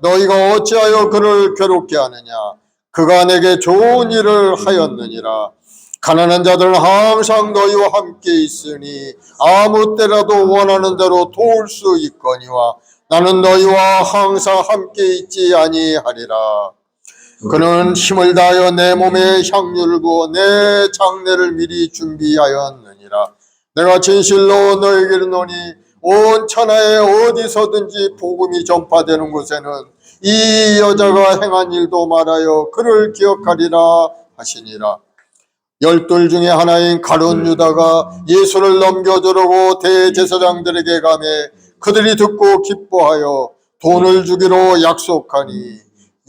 너희가 어찌하여 그를 괴롭게 하느냐. 그가 내게 좋은 일을 하였느니라. 가난한 자들은 항상 너희와 함께 있으니 아무 때라도 원하는 대로 도울 수 있거니와 나는 너희와 항상 함께 있지 아니하리라. 그는 힘을 다하여 내 몸에 향유를 부어 내 장례를 미리 준비하였느니라. 내가 진실로 너에게 이르노니 온 천하에 어디서든지 복음이 전파되는 곳에는 이 여자가 행한 일도 말하여 그를 기억하리라 하시니라. 열둘 중에 하나인 가룟 유다가 예수를 넘겨주려고 대제사장들에게 가매 그들이 듣고 기뻐하여 돈을 주기로 약속하니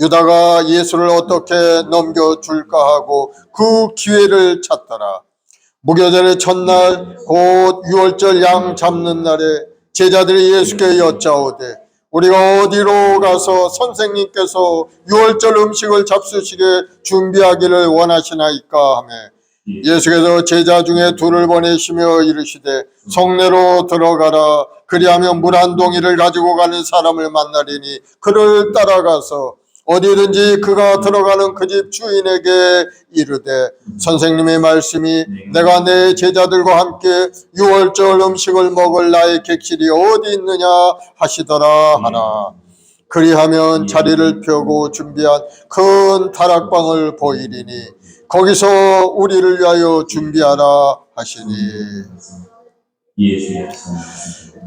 유다가 예수를 어떻게 넘겨줄까 하고 그 기회를 찾더라. 무교절의 첫날 곧 유월절 양 잡는 날에 제자들이 예수께 여짜오되 우리가 어디로 가서 선생님께서 유월절 음식을 잡수시게 준비하기를 원하시나이까 하며 예수께서 제자 중에 둘을 보내시며 이르시되 성내로 들어가라. 그리하면 물 한 동이를 가지고 가는 사람을 만나리니 그를 따라가서 어디든지 그가 들어가는 그 집 주인에게 이르되 선생님의 말씀이 내가 내 제자들과 함께 유월절 음식을 먹을 나의 객실이 어디 있느냐 하시더라 하나. 그리하면 자리를 펴고 준비한 큰 다락방을 보이리니 거기서 우리를 위하여 준비하라 하시니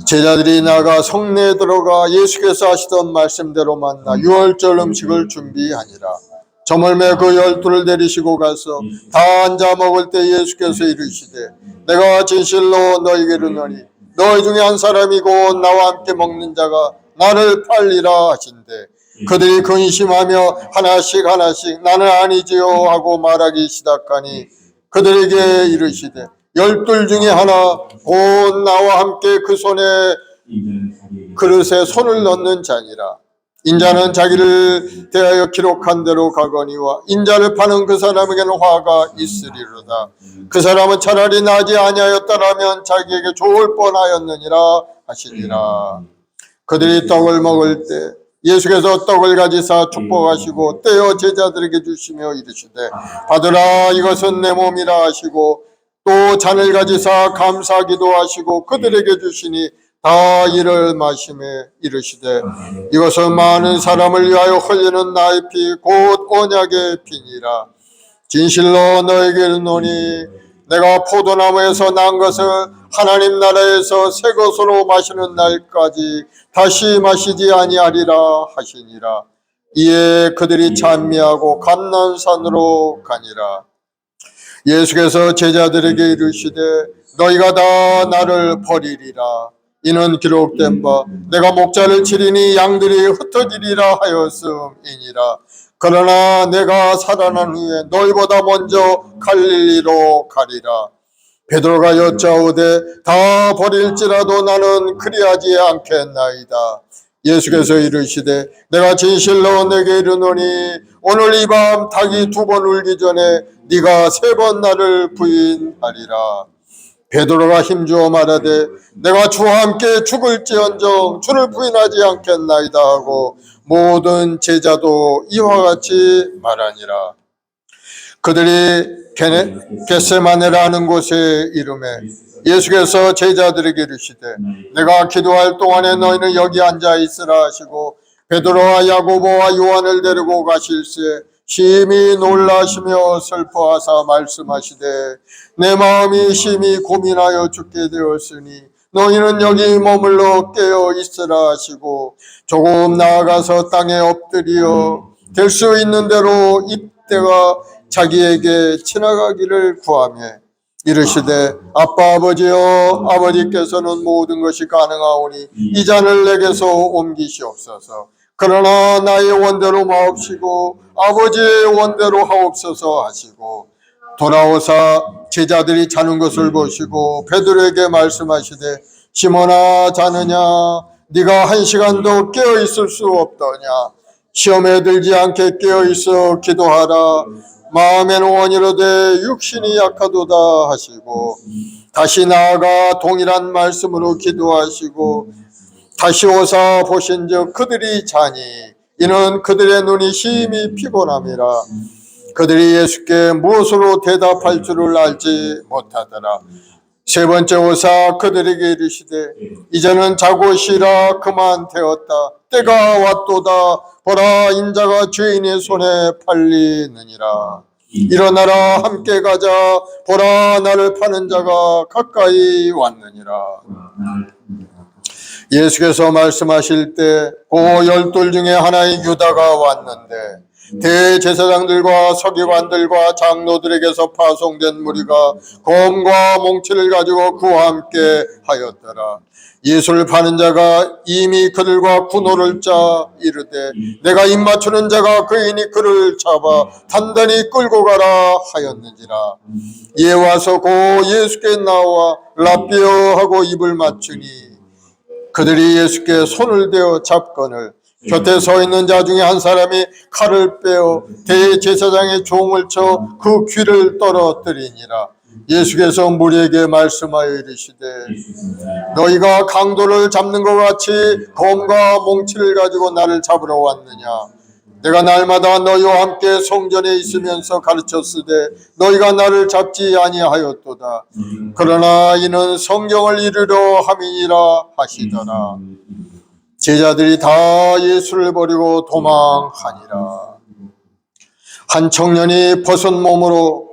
제자들이 나가 성내에 들어가 예수께서 하시던 말씀대로 만나 유월절 음식을 준비하니라. 저물매 그 12를 내리시고 가서 다 앉아 먹을 때 예수께서 이르시되 내가 진실로 너희에게 이르노니 너희 중에 한 사람이고 나와 함께 먹는 자가 나를 팔리라 하신대 그들이 근심하며 하나씩 나는 아니지요 하고 말하기 시작하니 그들에게 이르시되 12 중에 하나 곧 나와 함께 그 손에 그릇에 손을 넣는 자니라. 인자는 자기를 대하여 기록한 대로 가거니와 인자를 파는 그 사람에게는 화가 있으리로다. 그 사람은 차라리 나지 아니하였더라면 자기에게 좋을 뻔하였느니라 하시니라. 그들이 떡을 먹을 때 예수께서 떡을 가지사 축복하시고 떼어 제자들에게 주시며 이르시되 받으라 이것은 내 몸이라 하시고 또 잔을 가지사 감사기도 하시고 그들에게 주시니 다 이를 마시며 이르시되 이것은 많은 사람을 위하여 흘리는 나의 피 곧 언약의 피니라. 진실로 너에게 이르노니 내가 포도나무에서 난 것을 하나님 나라에서 새 것으로 마시는 날까지 다시 마시지 아니하리라 하시니라. 이에 그들이 찬미하고 감난산으로 가니라. 예수께서 제자들에게 이르시되 너희가 다 나를 버리리라. 이는 기록된 바 내가 목자를 치리니 양들이 흩어지리라 하였음이니라. 그러나 내가 살아난 후에 너희보다 먼저 갈릴리로 가리라. 베드로가 여짜오되 다 버릴지라도 나는 그리하지 않겠나이다. 예수께서 이르시되 내가 진실로 내게 이르노니 오늘 이 밤 닭이 2번 울기 전에 네가 3번 나를 부인하리라. 베드로가 힘주어 말하되 내가 주와 함께 죽을지언정 주를 부인하지 않겠나이다 하고 모든 제자도 이와 같이 말하니라. 그들이 겟세마네라 하는 곳에 이르매 예수께서 제자들에게 이르시되 내가 기도할 동안에 너희는 여기 앉아 있으라 하시고 베드로와 야고보와 요한을 데리고 가실새 심히 놀라시며 슬퍼하사 말씀하시되 내 마음이 심히 고민하여 죽게 되었으니 너희는 여기 머물러 깨어 있으라 하시고 조금 나아가서 땅에 엎드려 될 수 있는 대로 이때가 자기에게 지나가기를 구하며 이르시되 아빠 아버지여 아버지께서는 모든 것이 가능하오니 이 잔을 내게서 옮기시옵소서. 그러나 나의 원대로 마옵시고 아버지의 원대로 하옵소서 하시고 돌아오사 제자들이 자는 것을 보시고 베드로에게 말씀하시되 시몬아 자느냐 네가 1시간도 깨어 있을 수 없더냐. 시험에 들지 않게 깨어 있어 기도하라. 마음에는 원이로되 육신이 약하도다 하시고 다시 나아가 동일한 말씀으로 기도하시고 다시 오사 보신즉 그들이 자니 이는 그들의 눈이 심히 피곤함이라. 그들이 예수께 무엇으로 대답할 줄을 알지 못하더라. 3번째 오사 그들에게 이르시되 이제는 자고 쉬라 그만 되었다. 때가 왔도다. 보라 인자가 죄인의 손에 팔리느니라. 일어나라 함께 가자. 보라 나를 파는 자가 가까이 왔느니라. 예수께서 말씀하실 때 그 12 중에 하나의 유다가 왔는데 대제사장들과 서기관들과 장로들에게서 파송된 무리가 검과 몽치를 가지고 그와 함께 하였더라. 예수를 파는 자가 이미 그들과 군호를 짜 이르되 내가 입맞추는 자가 그이니 그를 잡아 단단히 끌고 가라 하였는지라. 이에 와서 고 예수께 나와 라삐어 하고 입을 맞추니 그들이 예수께 손을 대어 잡거늘 곁에 서 있는 자 중에 한 사람이 칼을 빼어 대제사장의 종을 쳐 그 귀를 떨어뜨리니라. 예수께서 무리에게 말씀하여 이르시되 너희가 강도를 잡는 것 같이 검과 몽치를 가지고 나를 잡으러 왔느냐. 내가 날마다 너희와 함께 성전에 있으면서 가르쳤으되 너희가 나를 잡지 아니하였도다. 그러나 이는 성경을 이루려 함이니라 하시더라. 제자들이 다 예수를 버리고 도망하니라. 한 청년이 벗은 몸으로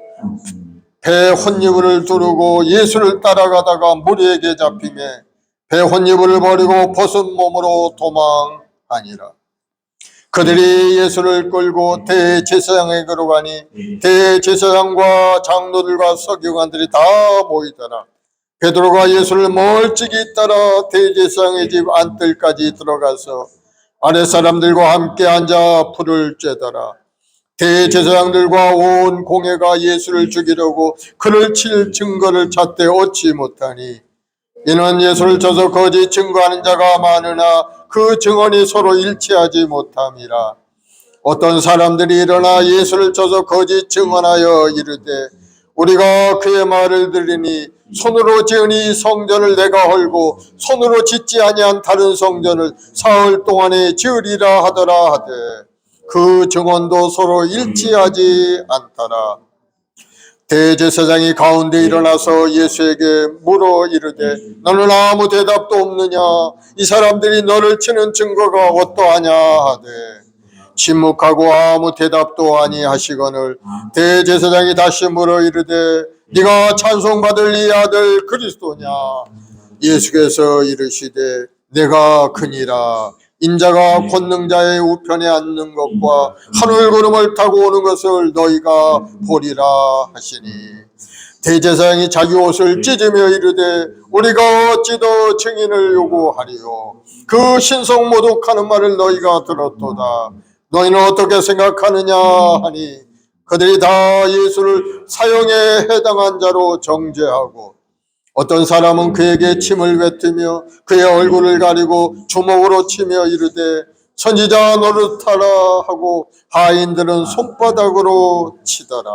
배 혼이불을 두르고 예수를 따라가다가 무리에게 잡히매 배 혼이불을 버리고 벗은 몸으로 도망하니라. 그들이 예수를 끌고 대제사장에게로 가니 대제사장과 장로들과 서기관들이 다 모이더라. 베드로가 예수를 멀찍이 따라 대제사장의 집 안뜰까지 들어가서 아랫사람들과 함께 앉아 불을 쬐더라. 대제사장들과 온 공회가 예수를 죽이려고 그를 칠 증거를 찾되 얻지 못하니 이는 예수를 쳐서 거짓 증거하는 자가 많으나 그 증언이 서로 일치하지 못함이라. 어떤 사람들이 일어나 예수를 쳐서 거짓 증언하여 이르되 우리가 그의 말을 들으니 손으로 지은 이 성전을 내가 헐고 손으로 짓지 아니한 다른 성전을 사흘 동안에 지으리라 하더라 하되 그 증언도 서로 일치하지 않더라. 대제사장이 가운데 일어나서 예수에게 물어 이르되 너는 아무 대답도 없느냐? 이 사람들이 너를 치는 증거가 어떠하냐 하되 침묵하고 아무 대답도 아니하시거늘 대제사장이 다시 물어 이르되 네가 찬송받을 이 아들 그리스도냐? 예수께서 이르시되 내가 그니라. 인자가 권능자의 우편에 앉는 것과 하늘 구름을 타고 오는 것을 너희가 보리라 하시니 대제사장이 자기 옷을 찢으며 이르되 우리가 어찌 더 증인을 요구하리요? 그 신성 모독하는 말을 너희가 들었도다. 너희는 어떻게 생각하느냐 하니 그들이 다 예수를 사형에 해당한 자로 정죄하고 어떤 사람은 그에게 침을 뱉으며 그의 얼굴을 가리고 주먹으로 치며 이르되 선지자 노릇하라 하고 하인들은 손바닥으로 치더라.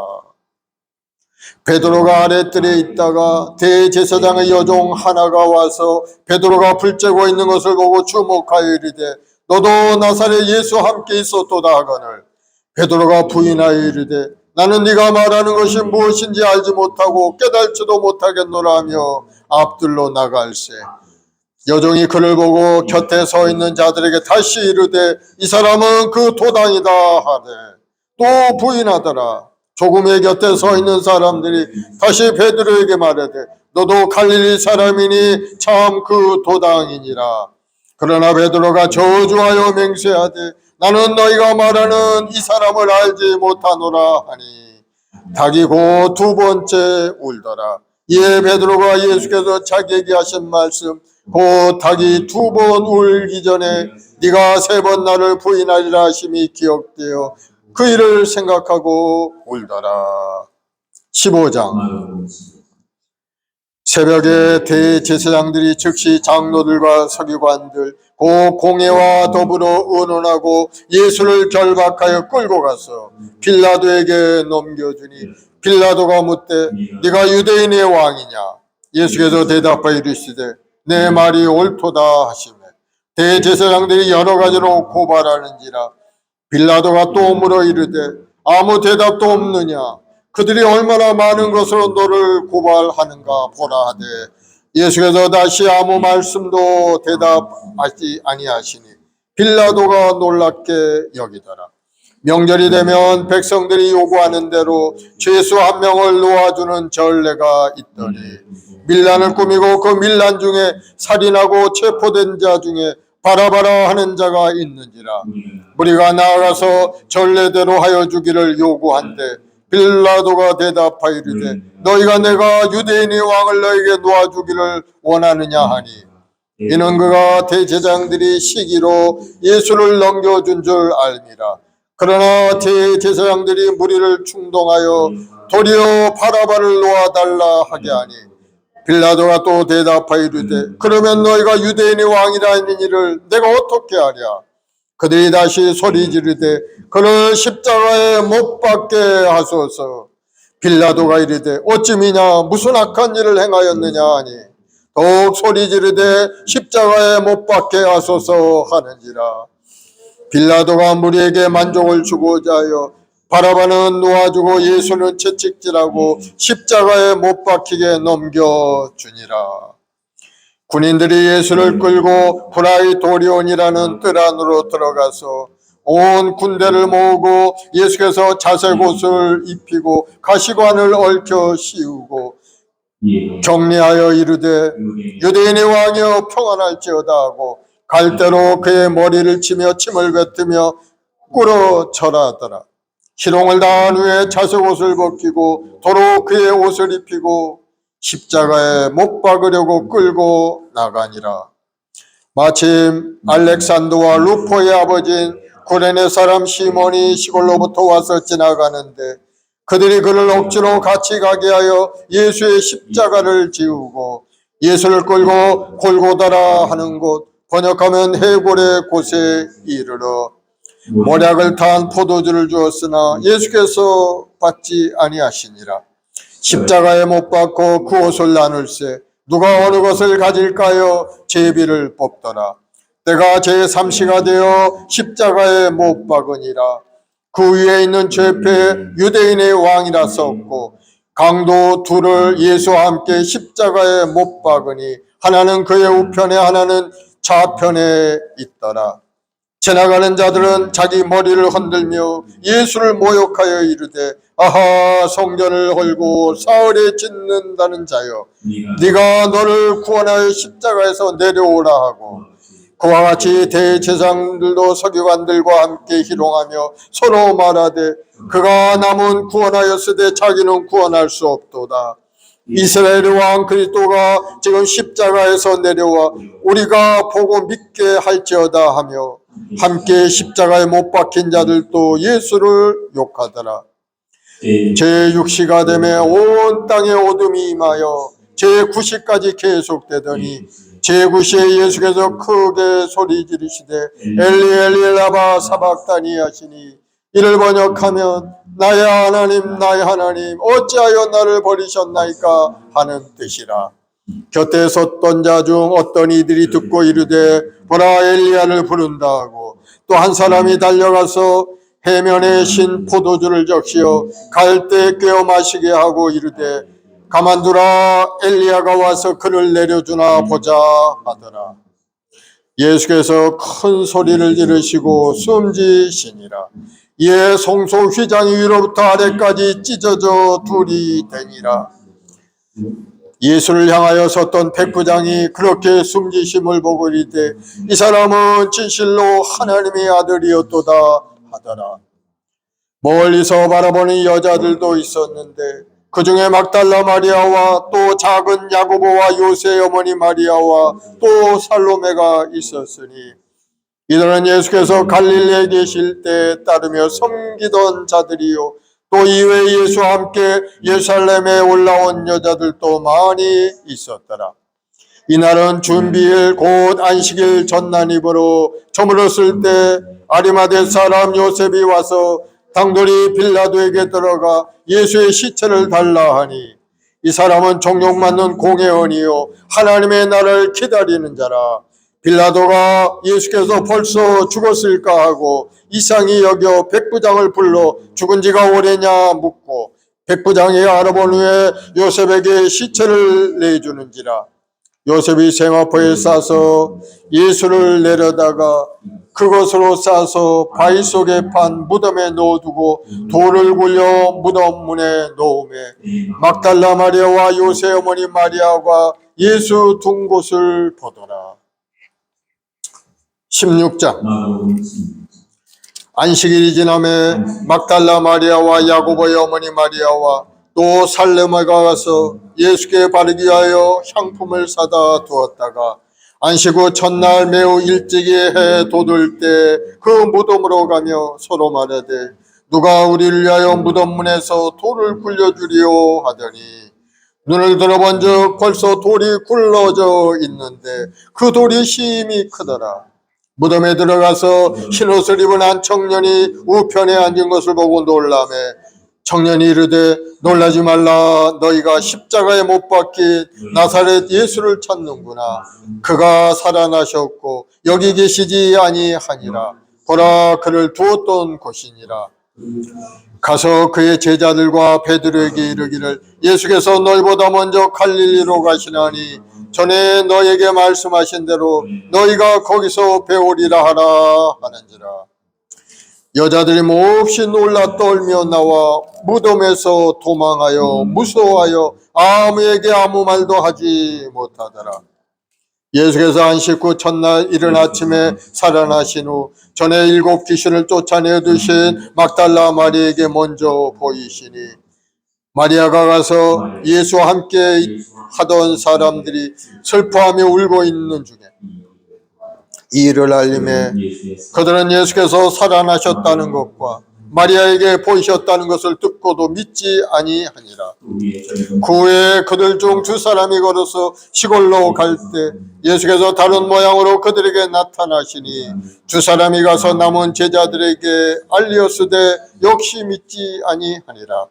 베드로가 아랫뜰에 있다가 대제사장의 여종 하나가 와서 베드로가 불 쬐고 있는 것을 보고 주목하여 이르되 너도 나사렛 예수 함께 있었도다 하거늘 베드로가 부인하여 이르되 나는 네가 말하는 것이 무엇인지 알지 못하고 깨달지도 못하겠노라 하며 앞들로 나갈새 여종이 그를 보고 곁에 서 있는 자들에게 다시 이르되 이 사람은 그 도당이다 하되 또 부인하더라. 조금의 곁에 서 있는 사람들이 다시 베드로에게 말하되 너도 갈릴리 사람이니 참 그 도당이니라. 그러나 베드로가 저주하여 맹세하되 나는 너희가 말하는 이 사람을 알지 못하노라 하니 닭이 곧 두 번째 울더라. 이에 베드로가 예수께서 자기에게 하신 말씀 곧 닭이 두 번 울기 전에 네가 세 번 나를 부인하리라 하심이 기억되어 그 일을 생각하고 울더라. 15장 새벽에 대제사장들이 즉시 장로들과 서기관들 그 공회와 더불어 의논하고 예수를 결박하여 끌고 가서 빌라도에게 넘겨주니 빌라도가 묻되 네가 유대인의 왕이냐? 예수께서 대답하여 이르시되 내 말이 옳도다 하시매 대제사장들이 여러 가지로 고발하는지라. 빌라도가 또 물어 이르되 아무 대답도 없느냐? 그들이 얼마나 많은 것으로 너를 고발하는가 보라 하되 예수께서 다시 아무 말씀도 대답하지 아니하시니 빌라도가 놀랍게 여기더라. 명절이 되면 백성들이 요구하는 대로 죄수 한 명을 놓아주는 전례가 있더니 밀란을 꾸미고 그 밀란 중에 살인하고 체포된 자 중에 바라바라 하는 자가 있는지라. 무리가 나아가서 전례대로 하여 주기를 요구한데 빌라도가 대답하여 이르되 너희가 내가 유대인의 왕을 너에게 놓아주기를 원하느냐 하니 이는 그가 대제사장들이 시기로 예수를 넘겨준 줄 알미라. 그러나 대제사장들이 무리를 충동하여 도리어 바라바를 놓아달라 하게 하니 빌라도가 또 대답하여 이르되 그러면 너희가 유대인의 왕이라는 일을 내가 어떻게 하랴? 그들이 다시 소리 지르되 그를 십자가에 못 박게 하소서. 빌라도가 이르되 어찌 미냐 무슨 악한 일을 행하였느냐 하니 더욱 소리 지르되 십자가에 못 박게 하소서 하는지라. 빌라도가 무리에게 만족을 주고자 하여 바라바는 놓아주고 예수는 채찍질하고 십자가에 못 박히게 넘겨주니라. 군인들이 예수를 끌고 프라이도리온이라는 뜰 안으로 들어가서 온 군대를 모으고 예수께서 자색 옷을 입히고 가시관을 얽혀 씌우고 격리하여 이르되 유대인의 왕이여 평안할지어다 하고 갈대로 그의 머리를 치며 침을 뱉으며 꿇어 절하더라. 희롱을 당한 후에 자색 옷을 벗기고 도로 그의 옷을 입히고 십자가에 못 박으려고 끌고 나가니라. 마침 알렉산더와 루포의 아버지인 구레네 사람 시몬이 시골로부터 와서 지나가는데 그들이 그를 억지로 같이 가게 하여 예수의 십자가를 지우고 예수를 끌고 골고다라 하는 곳, 번역하면 해골의 곳에 이르러 모략을 탄 포도주를 주었으나 예수께서 받지 아니하시니라. 십자가에 못 박고 그 옷을 나눌세 누가 어느 것을 가질까요? 제비를 뽑더라. 때가 제3시가 되어 십자가에 못 박으니라. 그 위에 있는 죄패 유대인의 왕이라 썼고 강도 둘을 예수와 함께 십자가에 못 박으니 하나는 그의 우편에 하나는 좌편에 있더라. 지나가는 자들은 자기 머리를 흔들며 예수를 모욕하여 이르되 아하 성전을 헐고 사흘에 짓는다는 자여 네가 너를 구원하여 십자가에서 내려오라 하고 그와 같이 대제사장들도 서기관들과 함께 희롱하며 서로 말하되 그가 남은 구원하였으되 자기는 구원할 수 없도다. 이스라엘의 왕 그리스도가 지금 십자가에서 내려와 우리가 보고 믿게 할지어다 하며 함께 십자가에 못 박힌 자들도 예수를 욕하더라. 제6시가 되매 온 땅에 어둠이 임하여 제9시까지 계속되더니 제9시에 예수께서 크게 소리 지르시되 엘리 엘리 라마 사박다니 하시니 이를 번역하면 나의 하나님 나의 하나님 어찌하여 나를 버리셨나이까 하는 뜻이라. 곁에 섰던 자 중 어떤 이들이 듣고 이르되 보라 엘리야를 부른다 하고 또 한 사람이 달려가서 해면에 신 포도주를 적시어 갈대 꿰어 마시게 하고 이르되 가만두라 엘리야가 와서 그를 내려주나 보자 하더라. 예수께서 큰 소리를 지르시고 숨지시니라. 이에 성소 휘장 위로부터 아래까지 찢어져 둘이 되니라. 예수를 향하여 섰던 백부장이 그렇게 숨지심을 보고 이르되 이 사람은 진실로 하나님의 아들이었도다 하더라. 멀리서 바라보는 여자들도 있었는데 그 중에 막달라 마리아와 또 작은 야고보와 요새의 어머니 마리아와 또 살로메가 있었으니 이들은 예수께서 갈릴리에 계실 때 따르며 섬기던 자들이요 또 이외에 예수와 함께 예루살렘에 올라온 여자들도 많이 있었더라. 이날은 준비일 곧 안식일 전난입으로 저물었을 때 아리마대 사람 요셉이 와서 당돌이 빌라도에게 들어가 예수의 시체를 달라 하니 이 사람은 종용맞는 공회원이요 하나님의 나라를 기다리는 자라. 빌라도가 예수께서 벌써 죽었을까 하고 이상히 여겨 백부장을 불러 죽은 지가 오래냐 묻고 백부장이 알아본 후에 요셉에게 시체를 내주는지라. 요셉이 생화포에 싸서 예수를 내려다가 그것으로 싸서 바위 속에 판 무덤에 넣어두고 돌을 굴려 무덤 문에 놓음에 막달라 마리아와 요새 어머니 마리아가 예수 둔 곳을 보더라. 16장 안식일이 지남에 막달라 마리아와 야고보의 어머니 마리아와 또 살레메가 가서 예수께 바르기 위하여 향품을 사다 두었다가 안식 후 첫날 매우 일찍이 해 돋을 때 그 무덤으로 가며 서로 말하되 누가 우리를 위하여 무덤 문에서 돌을 굴려주리오 하더니 눈을 들어본 즉 벌써 돌이 굴러져 있는데 그 돌이 심히 크더라. 무덤에 들어가서 흰옷을 입은 한 청년이 우편에 앉은 것을 보고 놀라매 청년이 이르되 놀라지 말라 너희가 십자가에 못 박힌 나사렛 예수를 찾는구나. 그가 살아나셨고 여기 계시지 아니하니라. 보라 그를 두었던 곳이니라. 가서 그의 제자들과 베드로에게 이르기를 예수께서 너희보다 먼저 갈릴리로 가시나니 전에 너에게 말씀하신 대로 너희가 거기서 배우리라 하라 하는지라. 여자들이 몹시 놀라 떨며 나와 무덤에서 도망하여 무서워하여 아무에게 아무 말도 하지 못하더라. 예수께서 안식 후 첫날 이른 아침에 살아나신 후 전에 7 귀신을 쫓아내 드신 막달라 마리에게 먼저 보이시니 마리아가 가서 예수와 함께 하던 사람들이 슬퍼하며 울고 있는 중에 이 일을 알림해 그들은 예수께서 살아나셨다는 것과 마리아에게 보이셨다는 것을 듣고도 믿지 아니하니라. 그 후에 그들 중 2 사람이 걸어서 시골로 갈 때 예수께서 다른 모양으로 그들에게 나타나시니 2 사람이 가서 남은 제자들에게 알리었으되 역시 믿지 아니하니라.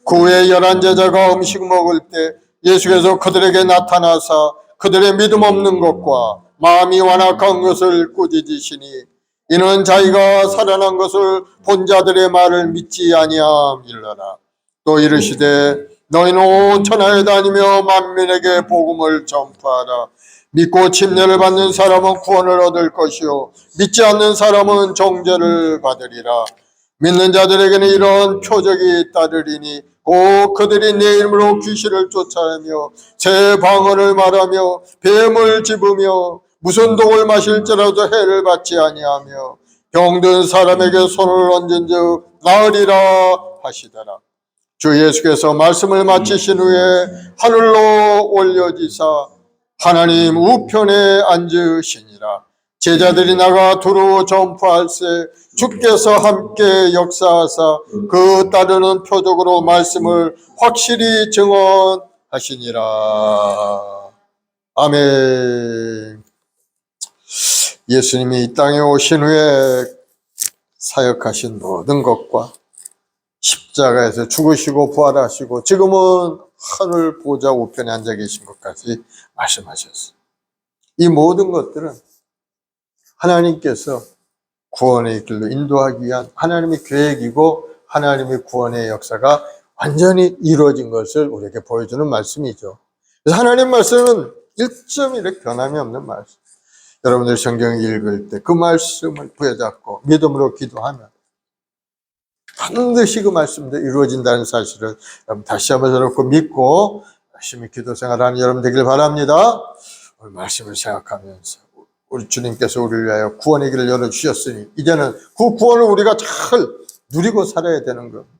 그 후에 11 제자가 음식 먹을 때 예수께서 그들에게 나타나사 그들의 믿음 없는 것과 마음이 완악한 것을 꾸짖으시니 이는 자기가 살아난 것을 본 자들의 말을 믿지 아니함이러라. 또 이르시되 너희는 온 천하에 다니며 만민에게 복음을 전파하라. 믿고 침례를 받는 사람은 구원을 얻을 것이요 믿지 않는 사람은 정죄를 받으리라. 믿는 자들에게는 이런 표적이 따르리니 곧 그들이 내 이름으로 귀신을 쫓아내며 새 방언을 말하며 뱀을 집으며 무슨 독을 마실지라도 해를 받지 아니하며 병든 사람에게 손을 얹은즉 나으리라 하시더라. 주 예수께서 말씀을 마치신 후에 하늘로 올려지사 하나님 우편에 앉으시니라. 제자들이 나가 두루 전파할세 주께서 함께 역사하사 그 따르는 표적으로 말씀을 확실히 증언하시니라. 아멘. 예수님이 이 땅에 오신 후에 사역하신 모든 것과 십자가에서 죽으시고 부활하시고 지금은 하늘 보좌 우편에 앉아 계신 것까지 말씀하셨어요. 이 모든 것들은 하나님께서 구원의 길로 인도하기 위한 하나님의 계획이고 하나님의 구원의 역사가 완전히 이루어진 것을 우리에게 보여주는 말씀이죠. 그래서 하나님 말씀은 1.1의 변함이 없는 말씀. 여러분들 성경 읽을 때 그 말씀을 부여잡고 믿음으로 기도하면 반드시 그 말씀도 이루어진다는 사실을 여러분 다시 한번 여러분 믿고 열심히 기도 생활하는 여러분 되길 바랍니다. 오늘 말씀을 생각하면서 우리 주님께서 우리를 위하여 구원의 길을 열어주셨으니 이제는 그 구원을 우리가 잘 누리고 살아야 되는 겁니다.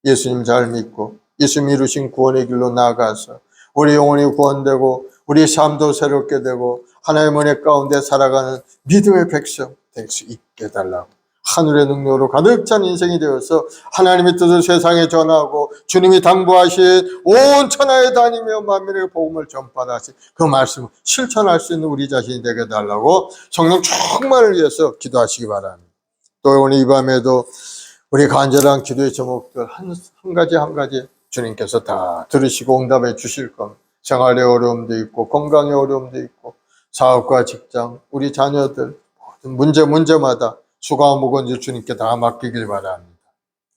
예수님 잘 믿고 예수님 이루신 구원의 길로 나아가서 우리 영혼이 구원되고 우리 삶도 새롭게 되고 하나님의 은혜 가운데 살아가는 믿음의 백성 될 수 있게 달라고 하늘의 능력으로 가득 찬 인생이 되어서 하나님의 뜻을 세상에 전하고 주님이 당부하신 온 천하에 다니며 만민에게 복음을 전파하신 그 말씀을 실천할 수 있는 우리 자신이 되게 달라고 성령 충만을 위해서 기도하시기 바랍니다. 또 오늘 이 밤에도 우리 간절한 기도의 제목들 한 가지 주님께서 다 들으시고 응답해 주실 겁니다. 생활의 어려움도 있고 건강의 어려움도 있고 사업과 직장, 우리 자녀들 모든 문제마다 수고와 무거운 주님께 다 맡기길 바랍니다.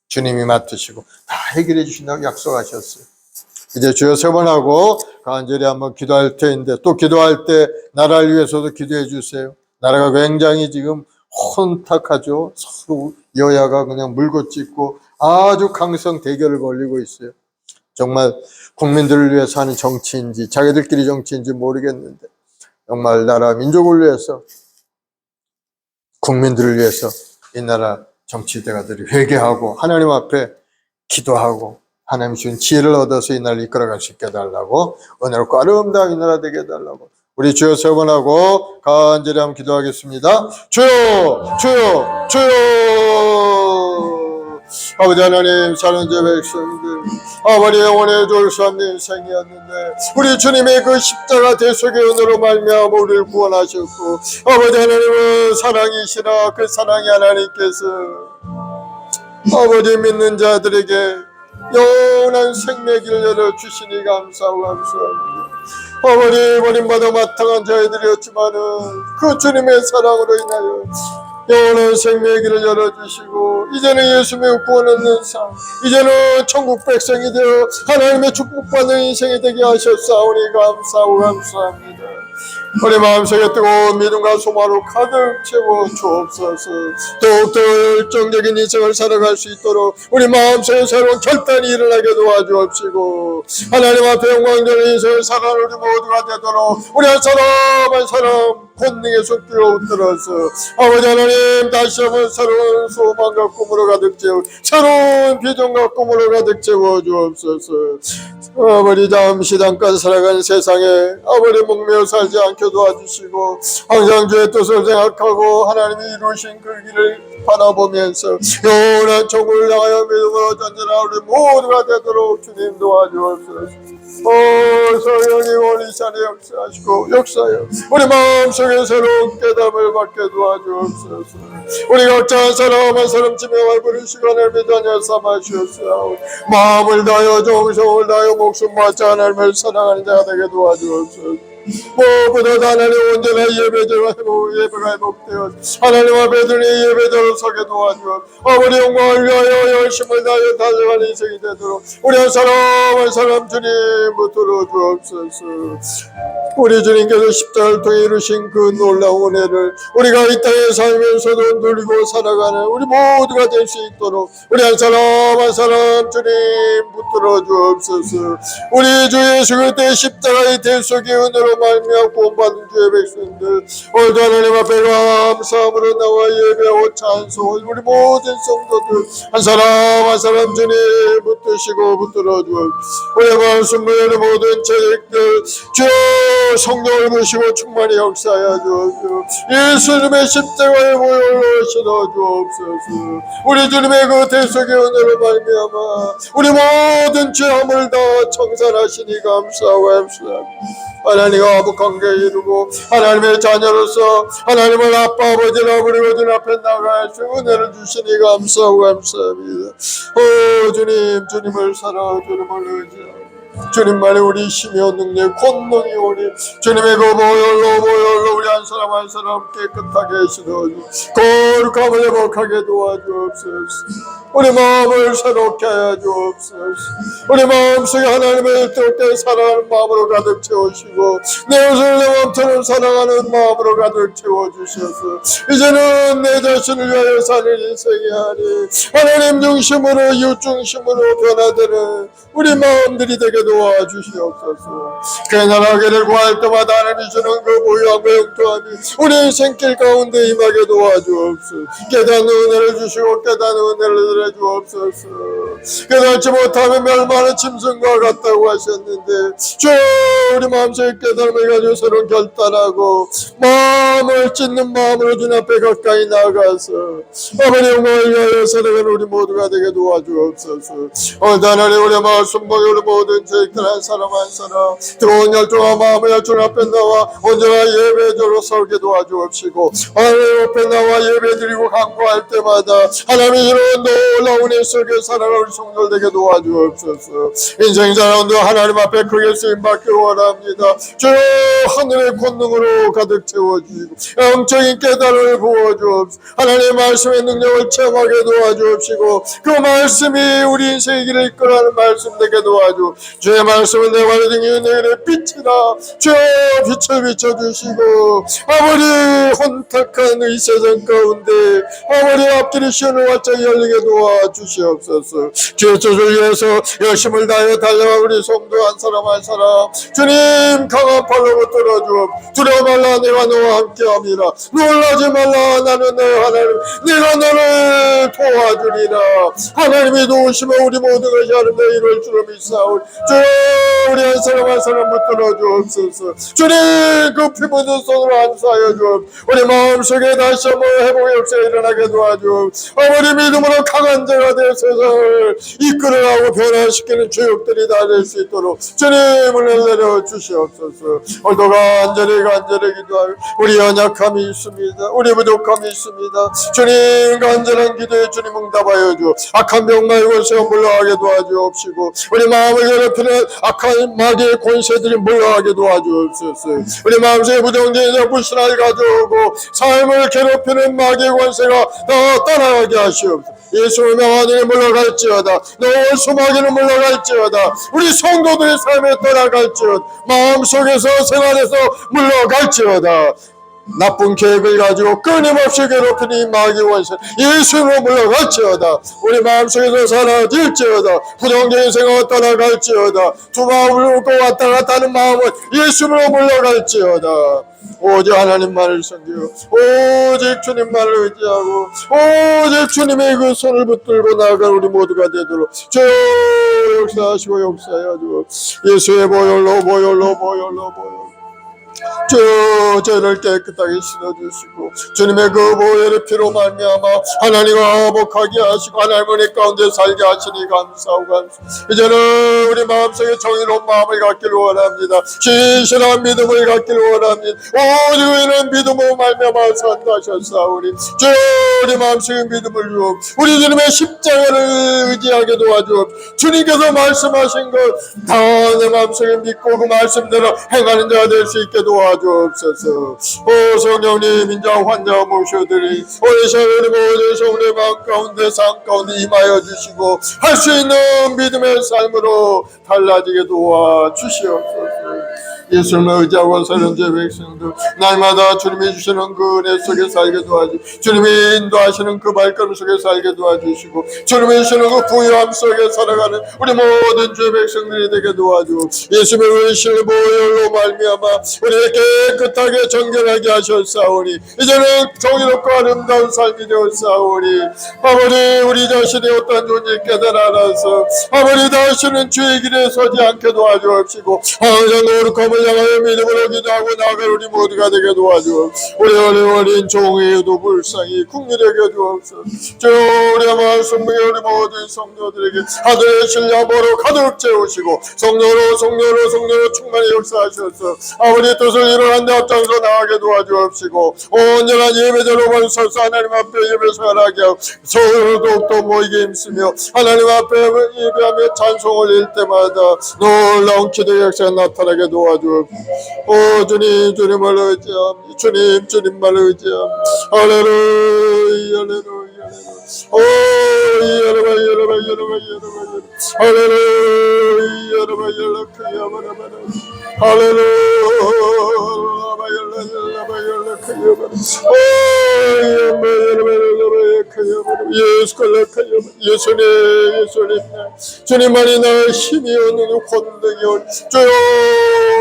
주님이 맡으시고 다 해결해 주신다고 약속하셨어요. 이제 주여 세 번 하고 간절히 한번 기도할 터인데 또 기도할 때 나라를 위해서도 기도해 주세요. 나라가 굉장히 지금 혼탁하죠. 서로 여야가 그냥 물고 찢고 아주 강성 대결을 벌이고 있어요. 정말 국민들을 위해서 하는 정치인지 자기들끼리 정치인지 모르겠는데 정말 나라 민족을 위해서 국민들을 위해서 이 나라 정치대가들이 회개하고 하나님 앞에 기도하고 하나님 주신 지혜를 얻어서 이 나라를 이끌어갈 수 있게 해달라고 은혜롭고 아름다운 이 나라 되게 해달라고 우리 주여 세 번 하고 간절히 한번 기도하겠습니다. 주여 주여 주여. 아버지 하나님 사랑제 백성들 아버지 영원의 졸수함 인생이었는데 우리 주님의 그 십자가 대속의 은혜로 말미암아 우리를 구원하셨고 아버지 하나님은 사랑이시라. 그 사랑의 하나님께서 아버지 믿는 자들에게 영원한 생명의 길을 열어주시니 감사합니다. 아버지 버림받아 마땅한 저희들이었지만은 그 주님의 사랑으로 인하여 영원한 생명의 길을 열어주시고 이제는 예수 믿고 구원 얻는 삶, 이제는 천국 백성이 되어 하나님의 축복받는 인생이 되게 하셨사오니 감사합니다. 우리 마음속에 뜨거운 믿음과 소망으로 가득 채워 주옵소서. 더욱더 열정적인 인생을 살아갈 수 있도록 우리 마음속에 새로운 결단이 일어나게 도와주옵시고 하나님 앞에 영광되는 인생을 살아가는 우리 모두가 되도록 우리 한 사람 한 사람 본능의 속기로 들어서 아버지 하나님 다시 한번 새로운 소망과 꿈으로 가득 채워 새로운 비전과 꿈으로 가득 채워 주옵소서. 아버지 잠시 잠깐 살아가는 세상에 아버지 목매어 살지 않게 도와주시고 항상 주의 뜻을 생각하고 하나님이 이루신 그 길을 바라보면서 영원한 천국을 향하여 믿음으로 전진하는 우리 모두가 되도록 주님 도와주옵소서. 성령님 우리 자리 역사하시고 역사여 우리 마음속에 새로운 깨달음을 받게 도와주옵소서. 우리 각자 한 사람 한 사람 지명을 부른 시간을 믿어 삼아주옵소서. 마음을 다하여 정성을 다하여 목숨 바쳐 하나님을 사랑하는 자가 되게 도와주옵소서. 무엇보다 하나님 온전한 예배자가 예배가 회복되어 하나님 앞에 드린 예배자로 서게 도와주어 아버지 영광을 위하여 열심을 다하여 달려가는 인생이 되도록 우리 한 사람 한 사람 주님 붙들어 주옵소서. 우리 주님께서 십자가를 통해 이루신 그 놀라운 은혜를 우리가 이 땅에 살면서도 누리고 살아가는 우리 모두가 될 수 있도록 우리 한 사람 한 사람 주님 붙들어 주옵소서. 우리 주 예수 그리스도의 십자가의 대속의 은혜로 말미암아 구원받은 주의 백성들 오늘도 하나님 앞에 감사함으로 나와 예배하고 찬송을 우리 모든 성도들 한 사람 한 사람 주님 붙드시고 붙들어 주옵소서. 우리 말씀을 우리 모든 죄악들 주 성령을 부시고 충만히 역사하여 주옵소서. 예수님의 십자가의 보혈로 신어 주옵소서. 우리 주님의 그 대속의 은혜로 말미암아 우리 모든 죄함을 다 청산하시니 감사합니다. 하나님과 아버관계 이루고 하나님의 자녀로서 하나님을 아빠 아버지나 부리고 주님 앞에 나갈 수 은혜를 주시니 감사합니다. 주님 주님을 사랑하고 주님을 의지하고 주님만의 우리 힘이요 능력 권능이 오니 주님의 그 보혈로 우리 한 사람 한 사람 깨끗하게 하시도록 거룩함을 회복하게 도와주옵소서. 우리 마음을 새롭게 하여 주옵소서. 우리 마음속에 하나님을 뜨겁게 사랑하는 마음으로 가득 채우시고 내 옷을 내 마음처럼 사랑하는 마음으로 가득 채워주셔서 이제는 내 자신을 위하여 사는 인생이 아닌 하나님 중심으로 이웃 중심으로 변화되는 우리 마음들이 되게 도와주시옵소서. 깨달아기를 구할 때마다 하나님이 주는 그 보유함과 영통함이 우리 인생길 가운데 임하게 도와주옵소서. 깨닫는 은혜를 주시고 깨닫는 은혜를 주옵소서. 깨닫지 못하면 멸망하는 짐승과 같다고 하셨는데 주 우리 마음속에 깨달음을 가지고 새로운 결단하고 마음을 찢는 마음으로 주님 앞에 가까이 나가서 아버지 영광을 위하여 살아가는 우리 모두가 되게 도와주옵소서. 오늘 하나님 우리 마음 순복에 우리 모든 죄악들 한 사람 한 사람 뜨거운 열정과 마음을 주님 앞에 나와 언제나 예배자로 서게 도와주옵시고 하나님 앞에 나와 예배드리고 간구할 때마다 하나님이 이런 놀라운 일 속에 살아가는 우리 성도들 되게 도와주옵소서. 인생 자랑도 하나님 앞에 크게 쓰임받기 원합니다. 주 하늘의 권능으로 가득 채워주시고 영적인 깨달음을 부어주옵소서. 하나님의 말씀의 능력을 체험하게 도와주옵시고 그 말씀이 우리 인생의 길을 이끌어가는 말씀 되게 도와주 주의 말씀은 내 발의 등에 내 길의 빛이라 주의 빛을 비춰주시고 아버지 혼탁한 이 세상 가운데 아버지 앞길이 시원을 활짝 열리게 도와주시옵소서. 주의 뜻을 위해서 열심을 다하여 달려가 우리 성도 한 사람 한 사람 주님 강한 팔로 붙들어주옵. 두려워 말라 내가 너와 함께함이라. 놀라지 말라 나는 내 하나님 내가 너를 도와주리라. 하나님이 도우시면 우리 모든 것이 아름다이 이룰 줄을 믿사오니 주 우리 한 사람 한 사람 붙들어주옵소서. 주님 그 피 묻은 손으로 안수하여 주옵. 우리 마음속에 다시 한번 회복의 역사가 일어나게 도와주옵. 아버지 믿음으로 강한 자가 되어 세상을 이끌어가고 변화시키는 주역들이 다 될 수 있도록 주님을 내려 주시옵소서. 오늘도 간절히 기도하여 우리 연약함이 있습니다. 우리 부족함이 있습니다. 주님 간절한 기도에 주님 응답하여 주. 악한 병 말고 세움 물러가게 도와주옵시고 우리 마음을 괴롭히는 악한 마귀의 권세들이 물러가게 도와주옵소서. 우리 마음속에 부정적인 불신을 가져오고 삶을 괴롭히는 마귀의 권세가 다 떠나가게 하시옵소서. 예수의 명하늘에 물러갈지어다. 너의 수마귀는 물러갈지어다. 우리 성도들의 삶에 떠나갈지어다. 마음속에서 생활에서 물러갈지어다. 나쁜 계획을 가지고 끊임없이 괴롭히는 이 마귀 원수 예수로 물러갈지어다. 우리 마음속에서 사라질지어다. 부정적인 생각을 떠나갈지어다. 두 마음을 놓고 왔다 갔다 하는 마음은 예수로 물러갈지어다. 오직 하나님만을 섬기고 오직 주님만을 의지하고 오직 주님의 그 손을 붙들고 나아간 우리 모두가 되도록 주 역사하시고 역사하여 주옵소서. 예수의 보혈로 저를 깨끗하게 씻어주시고 주님의 그 보혈의 피로 말미암아 하나님과 화목하게 하시고 하나님의 가운데 살게 하시니 감사하고 이제는 우리 마음속에 정의로운 마음을 갖기를 원합니다. 신실한 믿음을 갖기를 원합니다. 오직 우리는 믿음으로 말미암아 산다 하셨사오니 주 우리 마음속에 믿음을 주옵 우리 주님의 십자가를 의지하게 도와주옵 주님께서 말씀하신 것 다 내 마음속에 믿고 그 말씀대로 행하는 자가 될 수 있게 도와주옵소서. 오 성령님 인자 환자 모셔드리 오늘 우리 모든 성도의 마음 가운데 삶 가운데 임하여 주시고 할 수 있는 믿음의 삶으로 달라지게 도와주시옵소서. 예수님을 의지하고 사는 제 백성들 날마다 주님이 주시는 그 은혜 속에 살게 도와주시고 주님이 인도하시는 그 발걸음 속에 살게 도와주시고 주님이 주시는 그 부유함 속에 살아가는 우리 모든 주 백성들이 되게 도와주고 예수님의 의신의 보혈로 말미암아 우리를 깨끗하게 정결하게 하셨사오니 이제는 정의롭고 아름다운 삶이 되었사오니 아버지 우리 자신이 어떠한 존재 깨달아 알아서 아버지 다시는 주의 길에 서지 않게 도와주옵시고 항상 거룩함을 향하여 믿음으로 기도하고 나아갈 우리 모두가 되게 도와주옵소서. 우리 어린 종에도 불쌍히 국민에게 주옵소서. 주 우리 말씀에 우리 모든 성도들에게 하늘의 신령으로 가득 채우시고 성령으로 충만히 역사하셔서 아버지 뜻을 이루는 데 앞장서 나가게 도와주옵시고 온전한 예배자로 벌서서 하나님 앞에 예배 생활하게 하고 서로 더욱더 모이게 힘쓰며 하나님 앞에 예배하며 찬송 올릴 때마다 놀라운 기도의 역사가 나타나게 도와주옵소서. 오 주님을 의지합니다. 주님만 의지합니다. 할렐루야 할렐루야 오 예수님 주님만이 나의 힘이었는 권능이온 주여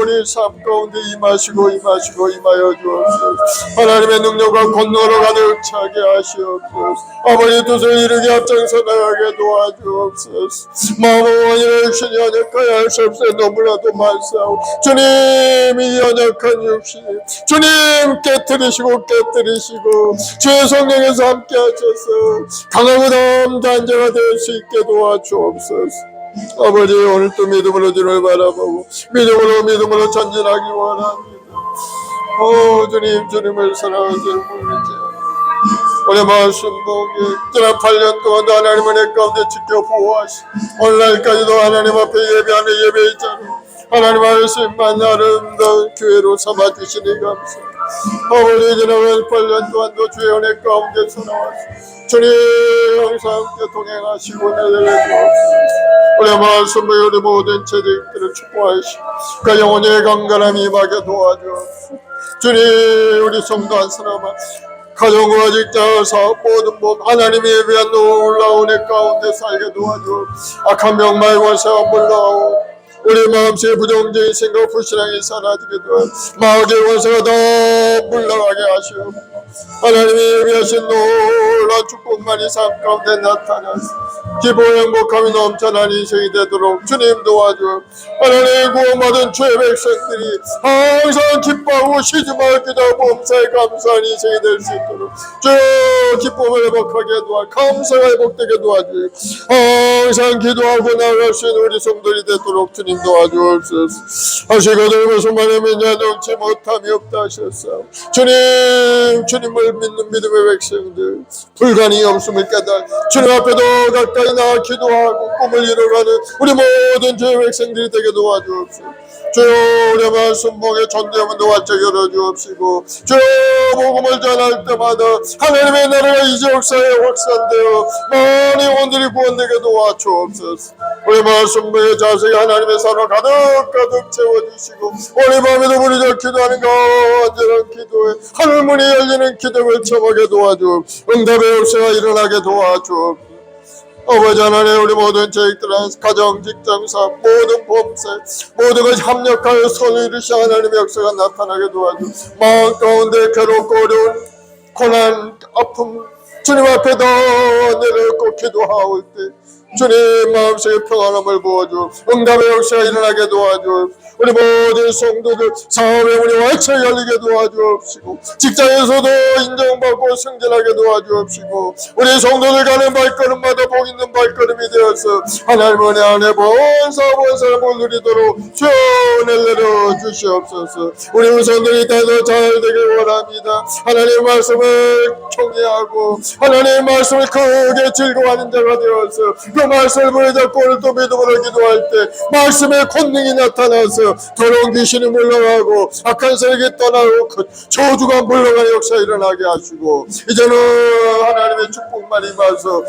우리 삶 가운데 임하시고 임하여 주옵소서. 하나님의 능력과 권능으로 가득 차게 하시옵소서. 아버지 뜻을 이루게 앞장서 나가게 도와주옵소서. 마음의 원인을 육신이 연약하여 할 수 없어 너무나도 말싸움 주님이 연약한 육신 주님 깨뜨리시고 주의 성령에서 함께 하셔서 강하고 담대한 자가 될 수 있게 도와주옵소서. 아버지 오늘도 믿음으로 주를 바라보고 믿음으로 전진하기 원합니다. 오 주님을 사랑하시는 분이죠. 우리 말씀 보기 지난 8년 동안도 하나님 은혜 가운데 지켜 보호하시고 오늘날까지도 하나님 앞에 예배하며 예배의자로 하나님 말씀만 아름다운 교회로 삼아주시니 감사합니다. 아버지 지난 8년 동안도 주의 은혜 가운데 살아왔습니다. 주님 항상 함께 동행하시고 내려주옵소서. 우리 말씀을 우리 모든 재직들을 축복하시고 그 영혼의 강건함이 임하게 도와주옵소서. 주님 우리 성도 한 사람만 가정과 직장 사업 모든 법 하나님이 예비한 놀라운 애 가운데 살게 도와주옵소서. 악한 병마의 권세가 물러가고 우리 마음속에 부정적인 생각 불신앙이 사라지게 도와주옵소서. 마귀의 권세가 다 물러가게 하시옵소서. 하나님이 예비하신 놀라운 축복만이 삶 가운데 나타나서 기뻐 행복함이 넘쳐난 인생이 되도록 주님 도와주옵소서. 하나님 구원받은 주의 백성들이 항상 기뻐하고 쉬지 말고 기도하고 범사에 감사한 인생이 될 수 있도록 주 기쁨을 회복하게 도와 감사가 회복되게 도와주옵소서. 항상 기도하고 나아갈 수 있는 우리 성도들이 되도록 주님 도와주옵소서. 하시거든 무슨만에 믿냐 넘지 못함이 없다 하셨사오. 주님을 믿는 믿음의 백성들 불가능이 없음을 깨달아 주님 앞에 더 가까이 나아 기도하고 꿈을 이뤄가는 우리 모든 주의 백성들이 되게 도와주옵소서. 주여 우리 말씀 목에 전대문도 활짝 열어주옵시고 주여 복음을 전할 때마다 하나님의 나라가 이 지역사회에 확산되어 많은 영혼들이 구원되게 도와주옵소서. 우리 말씀 목에 자세히 하나님의 사랑 가득 채워주시고 오늘 밤에도 우리가 기도하는 간절한 기도에 하늘문이 열리는 기도를 청하게 도와주옵소서. 응답의 역사가 일어나게 도와주옵소서. 아버지 하나님 우리 모든 저희들은 가정, 직장, 사업, 모든 범죄 모든 것이 합력하여 손을 이루시 하나님의 역사가 나타나게 도와주옵소서. 마음 가운데 괴롭고 어려운 고난, 아픔 주님 앞에 더 내려놓고 기도하올 때 주님 마음속에 평안함을 부어주옵소서. 응답의 역사가 일어나게 도와주옵소서. 우리 모든 성도들 사업의 문이 활짝 열리게 도와주옵시고 직장에서도 인정받고 승진하게 도와주옵시고 우리 성도들 가는 발걸음마다 복 있는 발걸음이 되어서 하나님 은혜 안에 본사를 누리도록 주여 은혜를 내려주시옵소서. 우리 우선들이 다더 잘 되길 원합니다. 하나님 말씀을 경외하고 하나님 말씀을 크게 즐거워하는 자가 되어서 그 말씀을 붙잡고 오늘도 믿음으로 기도할 때 말씀의 권능이 나타나서 더러운 귀신이 물러가고 악한 세력이 떠나고 저주가 물러가는 역사 일어나게 하시고 이제는 하나님의 축복만 임하서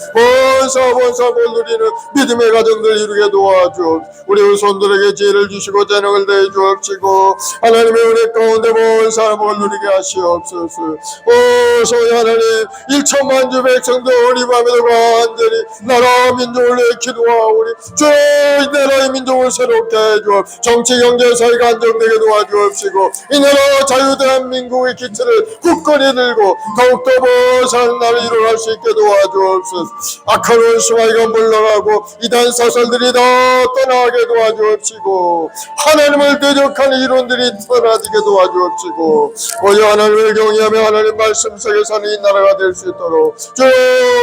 본사를 누리는 믿음의 가정들 이루게 도와주옵소서. 우리 손들에게 지혜를 주시고 재능을 내어 주옵시고 하나님의 은혜 가운데 본사를 누리게 하시옵소서. 소위 하나님 1천만 주 백성도 우리 밤에도 간절히 나라 민족을 위해 기도하오니 주의 나라의 민족을 새롭게 해주옵소서. 정치 경제 사회가 안정되게 도와주옵시고 이 나라 자유대한민국의 기틀을 굳건히 들고 더욱더 보사는 나를 일어날 수 있게 도와주옵소서. 악한 원수마이가 물러가고 이단 사설들이 다 떠나게 도와주옵시고 하나님을 대적하는 이론들이 사라지게 도와주옵시고 오직 하나님을 경외하며 하나님 말씀 속에 사는 이 나라가 될 수 있도록 주의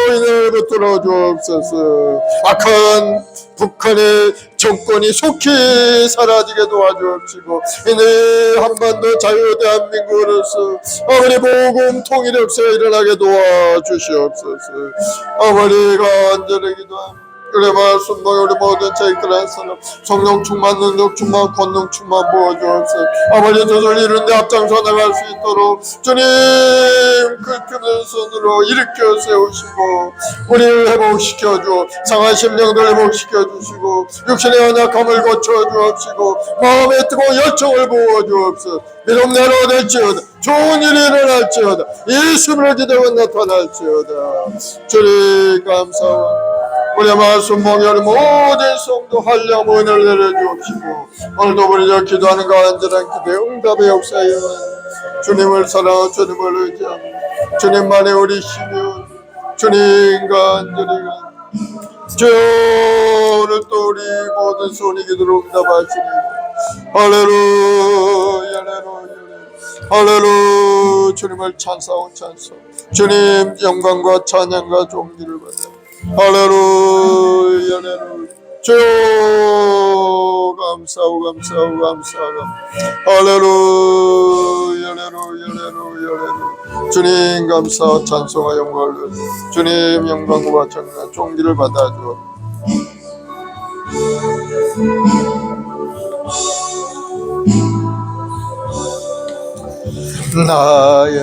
은혜를 붙들어 주옵소서. 악한 북한의 정권이 속히 사라지게 도와주옵시고 이내 한반도 자유대한민국으로서 아버지 복음 통일 역사가 일어나게 도와주시옵소서. 아버지가 간절히 기도합니다. 그래 말씀 우리 모든 저희들의 사람 성령 충만 능력 충만 권능 충만 부어주옵소서. 아버지 뜻을 이루는데 앞장서 나갈 수 있도록 주님 그 펴는 손으로 일으켜 세우시고 우리를 회복시켜주어 상한 심령들 회복시켜주시고 육신의 연약함을 고쳐주옵시고 마음에 뜨거운 열정을 부어주옵소서. 믿음 내로 될지어다 좋은 일이 일어날지어다 예수를 기대고 나타날지어다. 주님 감사합니다. 우리 말씀 목요일 모든 성도 한량 은혜를 내려주옵시고 오늘도 우리가 기도하는 간절한 기도에 응답의 역사에 주님을 사랑하고 주님을 의지하며 주님만의 우리 힘이요 주님 간절히 주여 오늘 또 우리 모든 소원이 기도로 응답하시니 할렐루야 할렐루야 주님을 찬사하고 주님 영광과 찬양과 존귀를 받아 할렐루야 주여 감사하고 할렐루야 주님 감사 찬송과 영광을 주님 영광과 찬양 존귀를 받아줘. 나의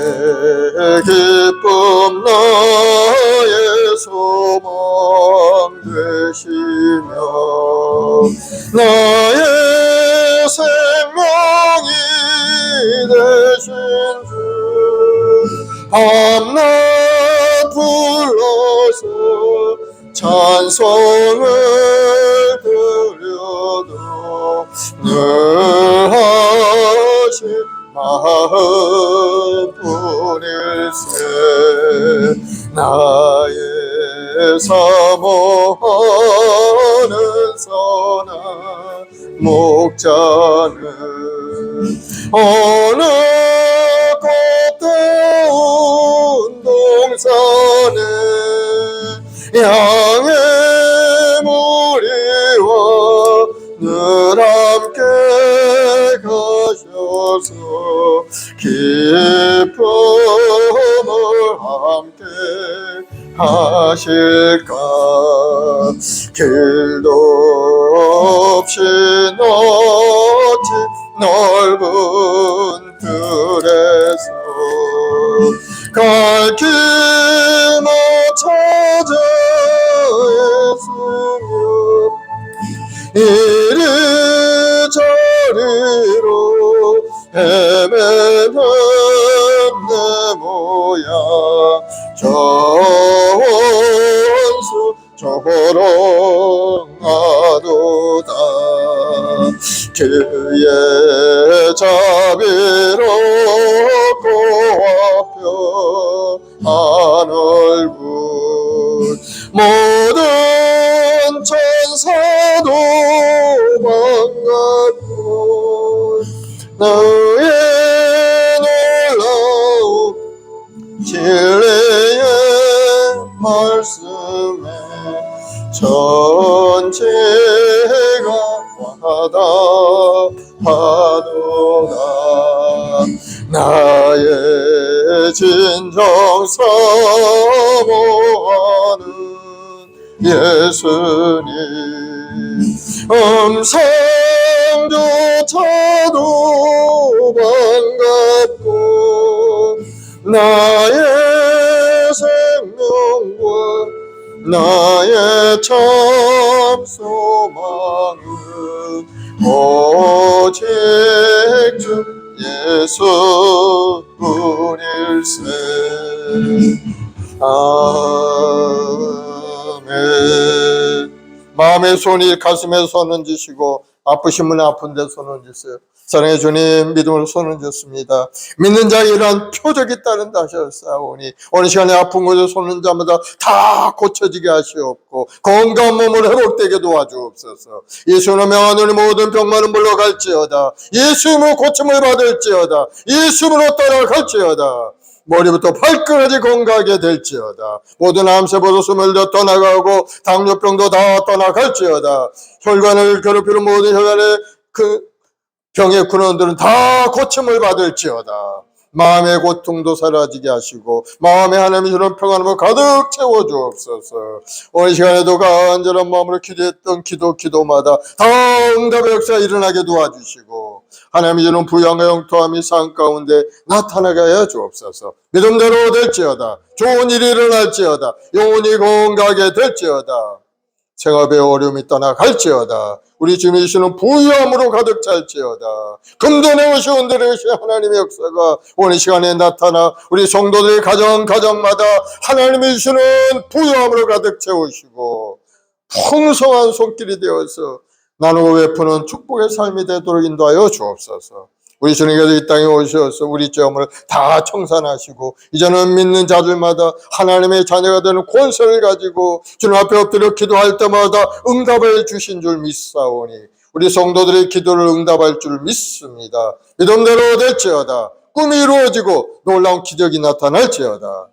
기쁨 나의 소망 되시며 나의 생명이 되신 주 밤낮 불러서 찬송을 드려도 늘 하신 마음뿐일세 나의 사모하는 선한 목자는 어느 꽃다운 동산에 양의 하실까. 길도 없이 넓지 넓은 들에서 갈 길 못 찾아 애쓰며 이리저리로 헤매는 내 모양 저 원수 저보러 가도다. 그의 자비로 고와 얼굴 모든 천사도 반갑고 너의 놀라운 진리의 말씀에 전체가 와닿아도다. 나의 진정 사모하는 예수님 음성조차도 반갑고 나의 생명과 나의 참 소망은 오직 주 예수뿐일세. 아멘. 마음의 손이 가슴에 손 얹으시고 아프신 분은 아픈 데 손 얹으세요. 사랑의 주님, 믿음으로 손 얹었습니다. 믿는 자에 이러한 표적이 따른다 하셨사오니 어느 시간에 아픈 곳에 손 얹은 자마다 다 고쳐지게 하시옵고 건강한 몸을 회복되게 도와주옵소서. 예수로 명하노니 모든 병만은 물러갈지어다. 예수로 고침을 받을지어다. 예수로 따라갈지어다. 머리부터 발끝까지 건강하게 될지어다. 모든 암세포도 스물도 떠나가고 당뇨병도 다 떠나갈지어다. 혈관을 괴롭히는 모든 혈관의 병의 근원들은 다 고침을 받을지어다. 마음의 고통도 사라지게 하시고 마음에 하나님이 주는 평안함을 가득 채워주옵소서. 오늘 시간에도 간절한 마음으로 기도했던 기도마다 다 응답의 역사 일어나게 도와주시고 하나님이 주는 부양과 영토함이 삶 가운데 나타나게 하여 주옵소서. 믿음대로 될지어다. 좋은 일이 일어날지어다. 영혼이 건강하게 될지어다. 생업의 어려움이 떠나갈지어다. 우리 주님이 주시는 부유함으로 가득 찰지어다. 금전의 오시 은들의 오시 하나님의 역사가 오늘 시간에 나타나 우리 성도들의 가정마다 하나님이 주시는 부유함으로 가득 채우시고 풍성한 손길이 되어서 나누고 베푸는 축복의 삶이 되도록 인도하여 주옵소서. 우리 주님께서 이 땅에 오셔서 우리 죄업을 다 청산하시고 이제는 믿는 자들마다 하나님의 자녀가 되는 권세를 가지고 주님 앞에 엎드려 기도할 때마다 응답을 주신 줄 믿사오니 우리 성도들의 기도를 응답할 줄 믿습니다. 믿음대로 될지어다. 꿈이 이루어지고 놀라운 기적이 나타날지어다.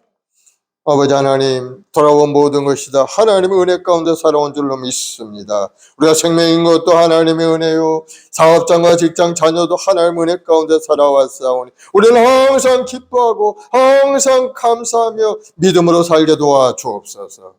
아버지 하나님, 돌아온 모든 것이 다 하나님의 은혜 가운데 살아온 줄로 믿습니다. 우리가 생명인 것도 하나님의 은혜요, 사업장과 직장 자녀도 하나님의 은혜 가운데 살아왔사오니 우리는 항상 기뻐하고 항상 감사하며 믿음으로 살게 도와주옵소서.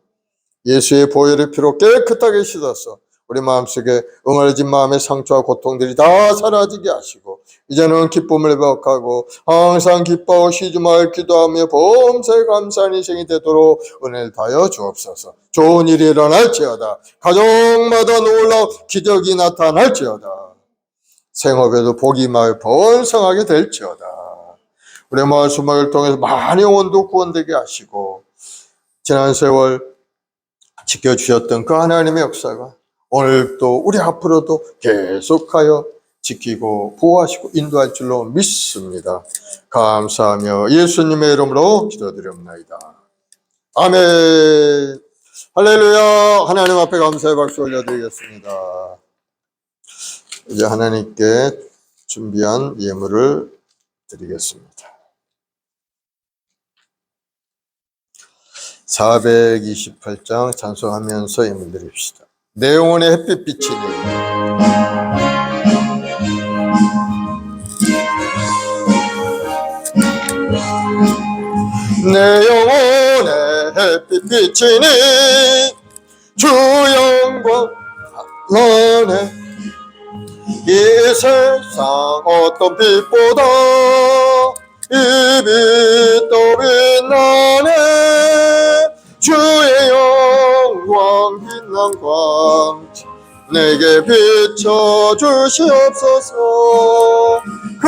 예수의 보혈의 피로 깨끗하게 씻어서 우리 마음속에 응어진 마음의 상처와 고통들이 다 사라지게 하시고 이제는 기쁨을 회복하고 항상 기뻐하고 쉬지 말 기도하며 범사에 감사한 인생이 되도록 은혜를 다하여 주옵소서. 좋은 일이 일어날지어다. 가정마다 놀라운 기적이 나타날지어다. 생업에도 복이 많이 번성하게 될지어다. 우리 마을 수막을 통해서 많은 영혼도 구원되게 하시고 지난 세월 지켜주셨던 그 하나님의 역사가 오늘도 우리 앞으로도 계속하여 지키고 보호하시고 인도할 줄로 믿습니다. 감사하며 예수님의 이름으로 기도드립니다. 아멘. 할렐루야. 하나님 앞에 감사의 박수 올려드리겠습니다. 이제 하나님께 준비한 예물을 드리겠습니다. 428장 찬송하면서 예물 드립시다. 내 영혼의 햇빛빛이니 내 영혼의 햇빛 비치니 주 영광 나네. 이 세상 어떤 빛보다 이 빛도 빛나네. 주의 영광 빛난 광채 내게 비춰 주시옵소서. 그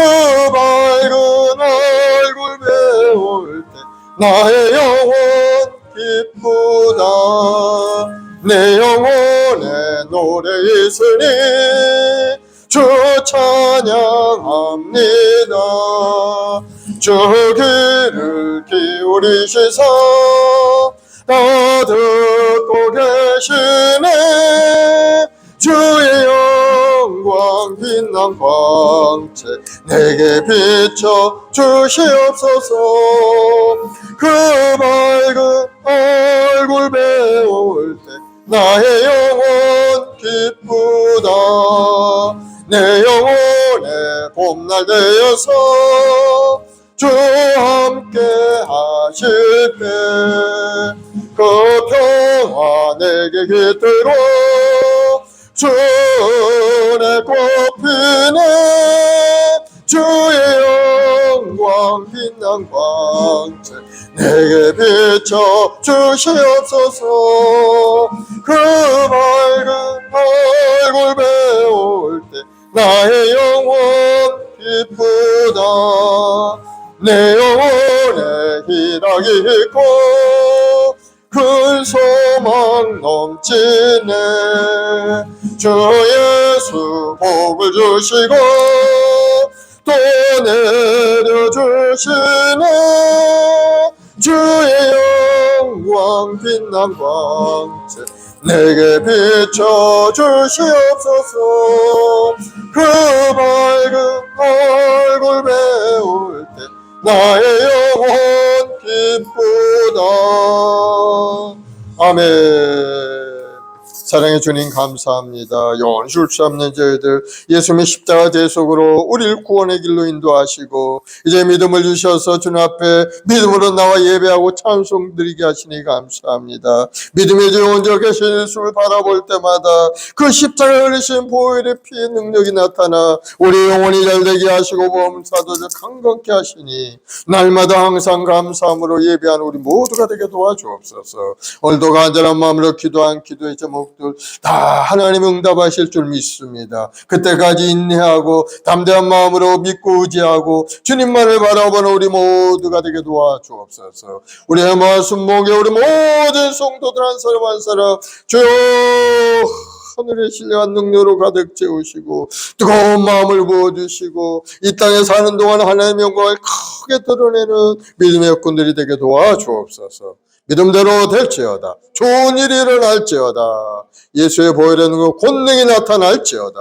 밝은 얼굴 배울 때 나의 영혼 기쁘다. 내 영혼에 노래 있으니 주 찬양합니다. 주 귀를 기울이시사 다 듣고 계시네. 주의 영광 빛난 광채 내게 비춰 주시옵소서. 그 밝은 얼굴 배울 때 나의 영혼 기쁘다. 내 영혼의 봄날 되어서 주 함께 하실 때 그 평화 내게 깃들어 주의 꽃피네. 주의 영광 빛난 광채 내게 비춰 주시옵소서. 그 밝은 얼굴 배울 때 나의 영혼 기쁘다. 내 영혼에 희락이 있고 큰 소망 넘치네. 주 예수 복을 주시고 또 내려주시네. 주의 영광 빛난 광채 내게 비춰 주시옵소서. 그 밝은 얼굴 배울 때 나의 영혼 기쁘다. 아멘. 사랑의 주님 감사합니다. 영원 줄수 없는 저희들 예수님의 십자가 대속으로 우리를 구원의 길로 인도하시고 이제 믿음을 주셔서 주님 앞에 믿음으로 나와 예배하고 찬송 드리게 하시니 감사합니다. 믿음의 영혼자 계신 예수를 바라볼 때마다 그 십자가 흘리신 보혈의 피의 능력이 나타나 우리 영혼이 잘되게 하시고 범사도를 강건케 하시니 날마다 항상 감사함으로 예배하는 우리 모두가 되게 도와주옵소서. 오늘도 간절한 마음으로 기도한 기도의 제목들 다 하나님 응답하실 줄 믿습니다. 그때까지 인내하고 담대한 마음으로 믿고 의지하고 주님만을 바라보는 우리 모두가 되게 도와주옵소서. 우리 해마 순목에 우리 모든 성도들 한 사람 한 사람 주여 하늘의 신령한 능력으로 가득 채우시고 뜨거운 마음을 부어주시고 이 땅에 사는 동안 하나님의 영광을 크게 드러내는 믿음의 여건들이 되게 도와주옵소서. 믿음대로 될지어다. 좋은 일이 일어날지어다. 예수의 보혈의 능력 권능이 나타날지어다.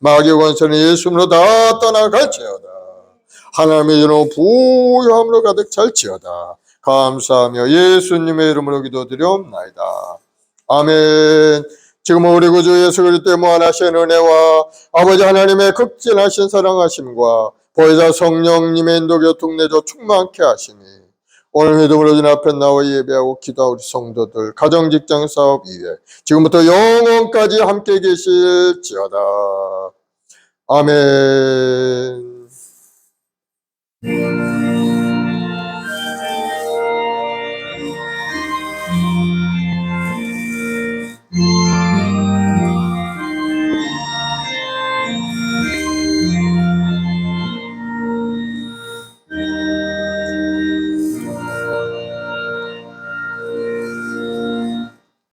마귀의 권세는 예수님으로 다 떠나갈지어다. 하나님의 이름 부유함으로 가득 찰지어다. 감사하며 예수님의 이름으로 기도드리옵나이다. 아멘. 지금 우리 구주 예수 그리스도의 무한하신 은혜와 아버지 하나님의 극진하신 사랑하심과 보혜사 성령님의 인도 교통 내조 충만케 하시니 오늘 믿음으로 주님 앞에 나와 예배하고 기도하고 우리 성도들 가정 직장 사업 이외 지금부터 영원까지 함께 계실지어다. 아멘.